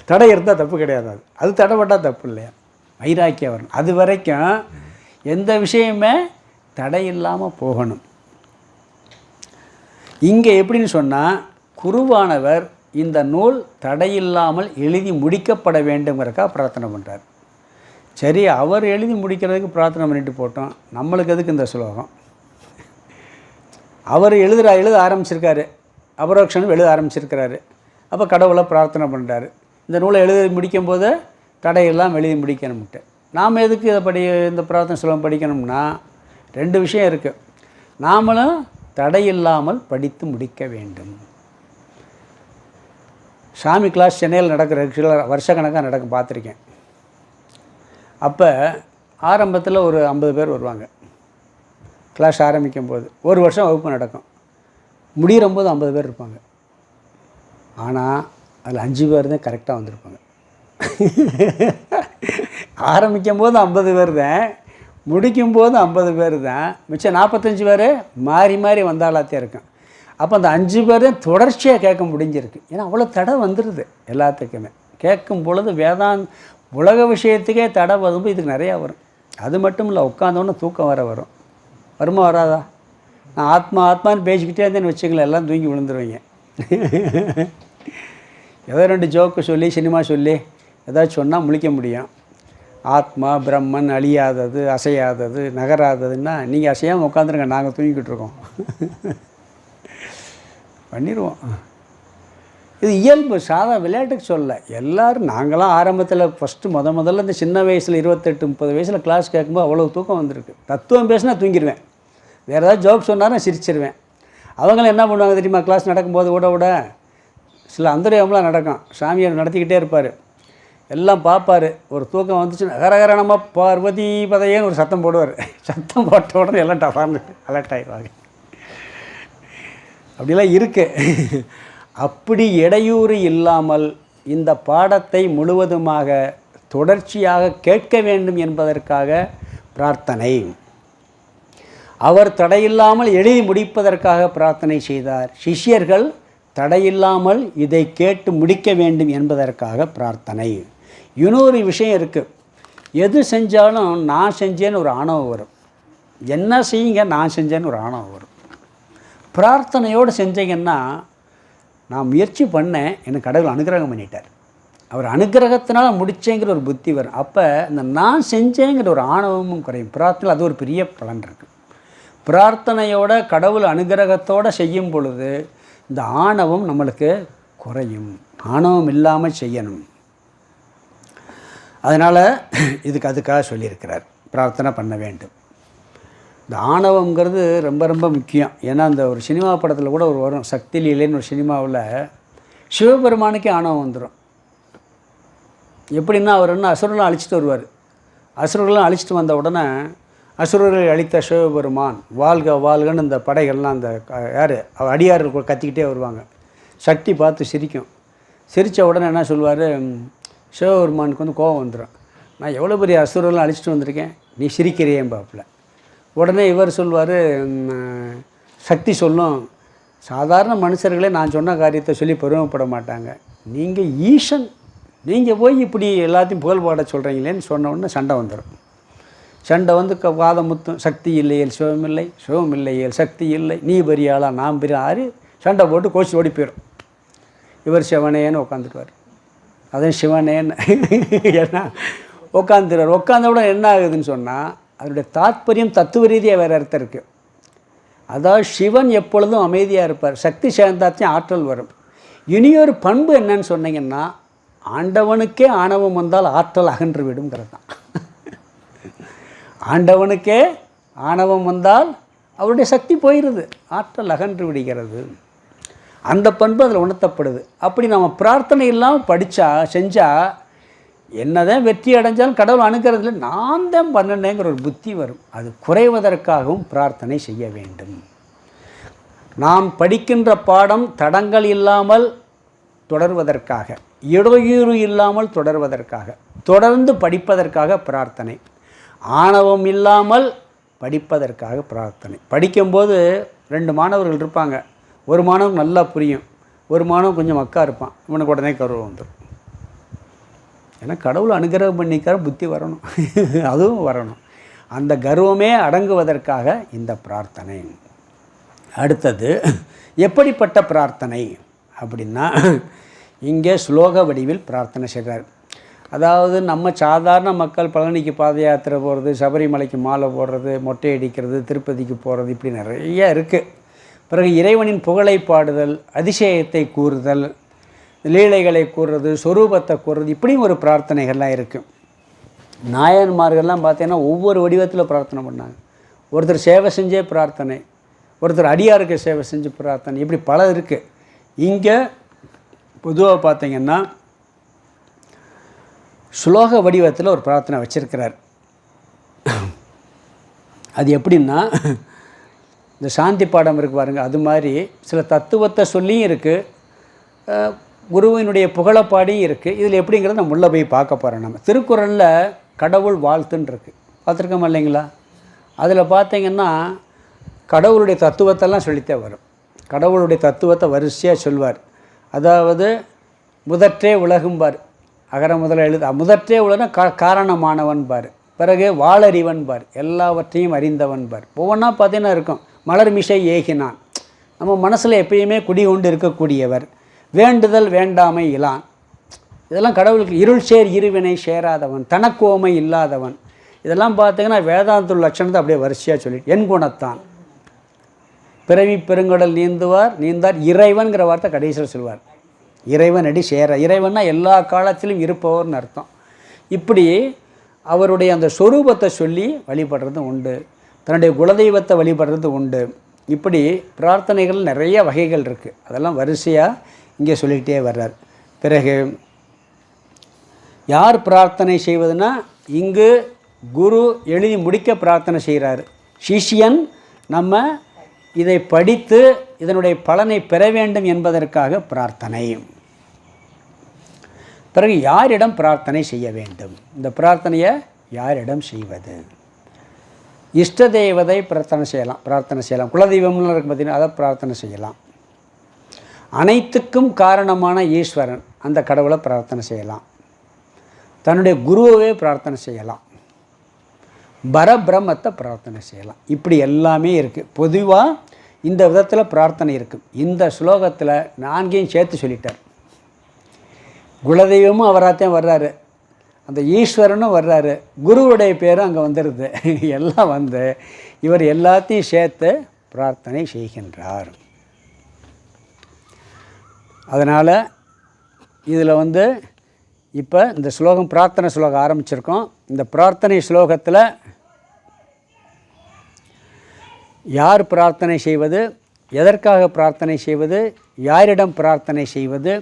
தடை இருந்தால் தப்பு கிடையாது, அது தடைப்பட்டால் தப்பு இல்லையா? வைராக்கியம் வரணும். அது வரைக்கும் எந்த விஷயமே தடை இல்லாமல் போகணும். இங்கே எப்படின்னு சொன்னால், குருவானவர் இந்த நூல் தடையில்லாமல் எழுதி முடிக்கப்பட வேண்டுங்கிறக்காக பிரார்த்தனை பண்ணுறார். சரி, அவர் எழுதி முடிக்கிறதுக்கு பிரார்த்தனை பண்ணிட்டு போட்டோம், நம்மளுக்கு எதுக்கு இந்த சுலோகம்? அவர் எழுத ஆரம்பிச்சிருக்காரு, அபரோக்ஷனும் எழுத ஆரம்பிச்சிருக்கிறாரு. அப்போ கடவுளை பிரார்த்தனை பண்ணுறாரு, இந்த நூலை எழுதி முடிக்கும்போது தடையெல்லாம் எழுதி முடிக்கணும்ட்டு. நாம் எதுக்கு இதை இந்த பிரார்த்தனை சுலோகம் படிக்கணும்னா, 2 விஷயம் இருக்குது. நாமளும் தடையில்லாமல் படித்து முடிக்க வேண்டும். சாமி கிளாஸ் சென்னையில் நடக்கிற வருஷக்கணக்காக நடக்க பார்த்துருக்கேன். அப்போ ஆரம்பத்தில் ஒரு 50 பேர் வருவாங்க. கிளாஸ் ஆரம்பிக்கும் போது 1 வருஷம் வகுப்பு நடக்கும். முடிகிறம்போது 50 பேர் இருப்பாங்க. ஆனால் அதில் 5 பேர் தான் கரெக்டாக வந்திருப்பாங்க. ஆரம்பிக்கும் போது 50 பேர் தான், முடிக்கும்போது 50 பேர் தான், மிச்சம் 45 பேர் மாறி மாறி வந்தாலாத்தே இருக்கும். அப்போ அந்த 5 பேர் தான் தொடர்ச்சியாக கேட்க முடிஞ்சிருக்கு. ஏன்னா அவ்வளோ தடை வந்துடுது எல்லாத்துக்குமே. கேட்கும் பொழுது உலக விஷயத்துக்கே தடை வரும்போது இதுக்கு நிறையா வரும். அது மட்டும் இல்லை, உட்காந்தோன்னு தூக்கம் வரும். வருமா வராதா? நான் ஆத்மான்னு பேசிக்கிட்டே இருந்தேன்னு வச்சுங்களேன், எல்லாம் தூங்கி விழுந்துருவீங்க. ஏதோ 2 ஜோக்கு சொல்லி, சினிமா சொல்லி ஏதாச்சும் சொன்னால் முழிக்க முடியும். ஆத்மா பிரம்மன் அழியாதது, அசையாதது, நகராததுன்னா நீங்கள் அசையாமல் உட்காந்துருங்க, நாங்கள் தூங்கிக்கிட்டு இருக்கோம். பண்ணிடுவோம். இது இயல்பு, சாதா விளையாட்டுக்கு சொல்ல. எல்லோரும் நாங்களாம் ஆரம்பத்தில் ஃபஸ்ட்டு முதல்ல இந்த சின்ன வயசில் 28-30 வயசில் கிளாஸ் கேட்கும்போது அவ்வளோ தூக்கம் வந்திருக்கு. தத்துவம் பேசினா தூங்கிடுவேன், வேறு ஏதாவது ஜோக் சொன்னாலும் சிரிச்சிருவேன். அவங்களும் என்ன பண்ணுவாங்க தெரியுமா? கிளாஸ் நடக்கும்போது விட சில அந்தரயம்லாம் நடக்கும். சாமியார் நடத்திக்கிட்டே இருப்பார், எல்லாம் பார்ப்பார். ஒரு தூக்கம் வந்துச்சுன்னா கரகரணமாக பார்வதி பதையேன்னு ஒரு சத்தம் போடுவார். சத்தம் போட்ட உடனே எல்லாம் டஃபார்னு அலர்ட் ஆகிடுவாங்க. அப்படிலாம் இருக்குது. அப்படி இடையூறு இல்லாமல் இந்த பாடத்தை முழுவதுமாக தொடர்ச்சியாக கேட்க வேண்டும் என்பதற்காக பிரார்த்தனை. அவர் தடையில்லாமல் எழுதி முடிப்பதற்காக பிரார்த்தனை செய்தார். சிஷ்யர்கள் தடையில்லாமல் இதை கேட்டு முடிக்க வேண்டும் என்பதற்காக பிரார்த்தனை. இன்னொரு விஷயம் இருக்குது, எது செஞ்சாலும் நான் செஞ்சேன்னு ஒரு ஆணவம் வரும். என்ன செய்யுங்க, நான் செஞ்சேன்னு ஒரு ஆணவம் வரும். பிரார்த்தனையோடு செஞ்சீங்கன்னா, நான் முயற்சி பண்ணேன், எனக்கு கடவுள் அனுகிரகம் பண்ணிட்டார், அவர் அனுகிரகத்தினால் முடித்தேங்கிற ஒரு புத்தி வரும். அப்போ இந்த நான் செஞ்சேங்கிற ஒரு ஆணவமும் குறையும். பிரார்த்தனை அது ஒரு பெரிய பலன் இருக்குது. பிரார்த்தனையோட கடவுள் அனுகிரகத்தோடு செய்யும் பொழுது இந்த ஆணவம் நம்மளுக்கு குறையும். ஆணவம் இல்லாமல் செய்யணும். அதனால் அதுக்காக சொல்லியிருக்கிறார், பிரார்த்தனை பண்ண வேண்டும். இந்த ஆணவங்கிறது ரொம்ப ரொம்ப முக்கியம். ஏன்னா அந்த ஒரு சினிமா படத்தில் கூட ஒரு வரும், சக்தி லீலைன்னு ஒரு சினிமாவில் சிவபெருமானுக்கே ஆணவம் வந்துடும். எப்படின்னா அவர் என்ன அசுரலாம் அழிச்சிட்டு வருவார். அசுரர்கள்லாம் அழிச்சிட்டு வந்த உடனே அசுரர்களை அழித்த சிவபெருமான் வாழ்க வாழ்கன்னு இந்த படைகள்லாம் அந்த அடியார்கள் கத்திக்கிட்டே வருவாங்க. சக்தி பார்த்து சிரிக்கும். சிரித்த உடனே என்ன சொல்லுவார், சிவபெருமானுக்கு வந்து கோபம் வந்துடும். நான் எவ்வளோ பெரிய அசுரர்லாம் அழிச்சிட்டு வந்திருக்கேன், நீ சிரிக்கிறியேன் பாப்பில். உடனே இவர் சொல்வார், சக்தி சொல்லும், சாதாரண மனுஷர்களே நான் சொன்ன காரியத்தை சொல்லி பெருமைப்பட மாட்டாங்க, நீங்கள் ஈசன், நீங்கள் போய் இப்படி எல்லாத்தையும் புகழ்பாட சொல்கிறீங்களேன்னு சொன்ன உடனே சண்டை வந்துடும். சண்டை வந்து வாதம் முத்தும், சக்தி இல்லையேல் சிவமில்லை, சிவமில்லையேல் சக்தி இல்லை, நீ பெரியாளா நான் பெரிய ஆறு, சண்டை போட்டு கோச்சு ஓடி போயிடும். இவர் சிவனேன்னு உட்காந்துக்குவார், அதுவும் சிவனேன்னு ஏன்னா உட்காந்துருவார். உட்காந்தவுட என்ன ஆகுதுன்னு சொன்னால் அதனுடைய தாத்பரியம் தத்துவ ரீதியாக வேறு அர்த்தம் இருக்குது. அதாவது சிவன் எப்பொழுதும் அமைதியாக இருப்பார், சக்தி சேர்ந்தாச்சும் ஆற்றல் வரும். இனியொரு பண்பு என்னன்னு சொன்னீங்கன்னா, ஆண்டவனுக்கே ஆணவம் வந்தால் ஆற்றல் அகன்று விடுங்கிறது தான். ஆண்டவனுக்கே ஆணவம் வந்தால் அவருடைய சக்தி போயிடுது, ஆற்றல் அகன்று விடுகிறது. அந்த பண்பு அதில் உணர்த்தப்படுது. அப்படி நம்ம பிரார்த்தனை இல்லாமல் படித்தா செஞ்சால் என்னதான் வெற்றி அடைஞ்சாலும் கடவுள் அணுகிறதுல நான் தான் பண்ணனேங்கிற ஒரு புத்தி வரும். அது குறைவதற்காகவும் பிரார்த்தனை செய்ய வேண்டும். நாம் படிக்கின்ற பாடம் தடங்கள் இல்லாமல் தொடர்வதற்காக, இடையூறு இல்லாமல் தொடர்வதற்காக, தொடர்ந்து படிப்பதற்காக பிரார்த்தனை. ஆணவம் இல்லாமல் படிப்பதற்காக பிரார்த்தனை. படிக்கும்போது 2 மாணவர்கள் இருப்பாங்க, ஒரு மாணவன் நல்லா புரியும், ஒரு மாணவன் கொஞ்சம் மக்கா இருப்பான், இவனுக்கு உடனே கர்வம் வந்துடும். ஏன்னா கடவுள் அனுகிரகம் பண்ணிக்கிற புத்தி வரணும், அதுவும் வரணும். அந்த கர்வமே அடங்குவதற்காக இந்த பிரார்த்தனை. அடுத்தது எப்படிப்பட்ட பிரார்த்தனை அப்படின்னா, இங்கே ஸ்லோக வடிவில் பிரார்த்தனை செய்கிறார். அதாவது நம்ம சாதாரண மக்கள் பழனிக்கு பாத யாத்திரை போகிறது, சபரிமலைக்கு மாலை போடுறது, மொட்டை அடிக்கிறது, திருப்பதிக்கு போகிறது, இப்படி நிறைய இருக்குது. பிறகு இறைவனின் புகழை பாடுதல், அதிசயத்தை கூறுதல், லீலைகளை கூறுறது, சொரூபத்தை கூறுறது, இப்படியும் ஒரு பிரார்த்தனைகள்லாம் இருக்குது. நாயன்மார்கள்லாம் பார்த்தீங்கன்னா ஒவ்வொரு வடிவத்தில் பிரார்த்தனை பண்ணாங்க. ஒருத்தர் சேவை செஞ்சே பிரார்த்தனை, ஒருத்தர் அடியாருக்கு சேவை செஞ்சு பிரார்த்தனை, இப்படி பல இருக்குது. இங்கே பொதுவாக பார்த்திங்கன்னா ஸ்லோக வடிவத்தில் ஒரு பிரார்த்தனை வச்சிருக்கிறார். அது எப்படின்னா, இந்த சாந்தி பாடம் இருக்குது பாருங்கள், அது மாதிரி சில தத்துவத்தை சொல்லியும் இருக்குது, குருவினுடைய புகழப்பாடியும் இருக்குது. இதில் எப்படிங்கிறத நம்ம உள்ளே போய் பார்க்க போகிறோம். நம்ம திருக்குறளில் கடவுள் வாழ்த்துன்னு இருக்குது, பார்த்துருக்கோம் இல்லைங்களா? அதில் பார்த்திங்கன்னா கடவுளுடைய தத்துவத்தெல்லாம் சொல்லித்தே வரும். கடவுளுடைய தத்துவத்தை வரிசையாக சொல்வார். அதாவது முதற்றே உலகும்பார், அகர முதல எழுது, முதற்றே உலகம் காரணமானவன் பார், பிறகு வாளறிவன் பார், எல்லாவற்றையும் அறிந்தவன் பார். ஒவ்வொன்றா பார்த்தீங்கன்னா இருக்கும். மலர்மிசை ஏகினான், நம்ம மனசில் எப்பயுமே குடி கொண்டு இருக்கக்கூடியவர். வேண்டுதல் வேண்டாமை இலான், இதெல்லாம் கடவுளுக்கு. இருள் சேர் இருவினை சேராதவன், தனக்கோமை இல்லாதவன், இதெல்லாம் பார்த்திங்கன்னா வேதாந்த லட்சணத்தை அப்படியே வரிசையாக சொல்லிட்டு. என் குணத்தான், பிறவி பெருங்கடல் நீந்தார் இறைவன்கிற வார்த்தை கடைசியில் சொல்வார். இறைவன் அடி சேர, இறைவன்னா எல்லா காலத்திலும் இருப்பவர்னு அர்த்தம். இப்படி அவருடைய அந்த சொரூபத்தை சொல்லி வழிபடுறது உண்டு, தன்னுடைய குலதெய்வத்தை வழிபடுறது உண்டு. இப்படி பிரார்த்தனைகள் நிறைய வகைகள் இருக்குது. அதெல்லாம் வரிசையாக இங்கே சொல்லிக்கிட்டே வர்றார். பிறகு யார் பிரார்த்தனை செய்வதுன்னா, இங்கு குரு எழுதி முடிக்க பிரார்த்தனை செய்கிறார். சிஷ்யன் நம்ம இதை படித்து இதனுடைய பலனை பெற வேண்டும் என்பதற்காக பிரார்த்தனை. பிறகு யாரிடம் பிரார்த்தனை செய்ய வேண்டும், இந்த பிரார்த்தனையை யாரிடம் செய்வது? இஷ்ட தேவதை பிரார்த்தனை செய்யலாம். குலதெய்வம்னு இருக்கு பார்த்தீங்கன்னா, அதை பிரார்த்தனை செய்யலாம். அனைத்துக்கும் காரணமான ஈஸ்வரன், அந்த கடவுளை பிரார்த்தனை செய்யலாம். தன்னுடைய குருவை பிரார்த்தனை செய்யலாம். பரபிரம்மத்தை பிரார்த்தனை செய்யலாம். இப்படி எல்லாமே இருக்குது. பொதுவாக இந்த விதத்தில் பிரார்த்தனை இருக்குது. இந்த ஸ்லோகத்தில் 4ஐயும் சேர்த்து சொல்லிட்டார். குலதெய்வமும் அவராகத்தான் வர்றாரு, அந்த ஈஸ்வரனும் வர்றாரு, குருவுடைய பேரும் அங்கே வந்துடுது. எல்லாம் வந்து இவர் எல்லாத்தையும் சேர்த்து பிரார்த்தனை செய்கின்றார். அதனால் இதில் வந்து இப்போ இந்த ஸ்லோகம் பிரார்த்தனை ஸ்லோகம் ஆரம்பிச்சிருக்கோம். இந்த பிரார்த்தனை ஸ்லோகத்தில் யார் பிரார்த்தனை செய்வது, எதற்காக பிரார்த்தனை செய்வது, யாரிடம் பிரார்த்தனை செய்வது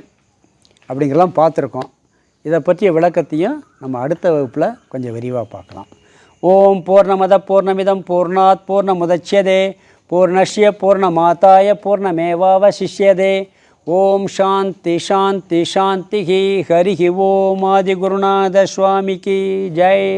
அப்படிங்கிறலாம் பார்த்துருக்கோம். இதை பற்றிய விளக்கத்தையும் நம்ம அடுத்த வகுப்பில் கொஞ்சம் விரிவாக பார்க்கலாம். ஓம் பூர்ணமத பூர்ணமிதம் பூர்ணாத் பூர்ணமுதச்யதே பூர்ணஸ்ய பூர்ணமாதாய பூர்ணமேவாவசிஷ்யதே. ஓம் சாந்தி சாந்தி சாந்தி. ஹரி ஓம் ஆதிகுருநாத சுவாமிக்கு ஜெய்.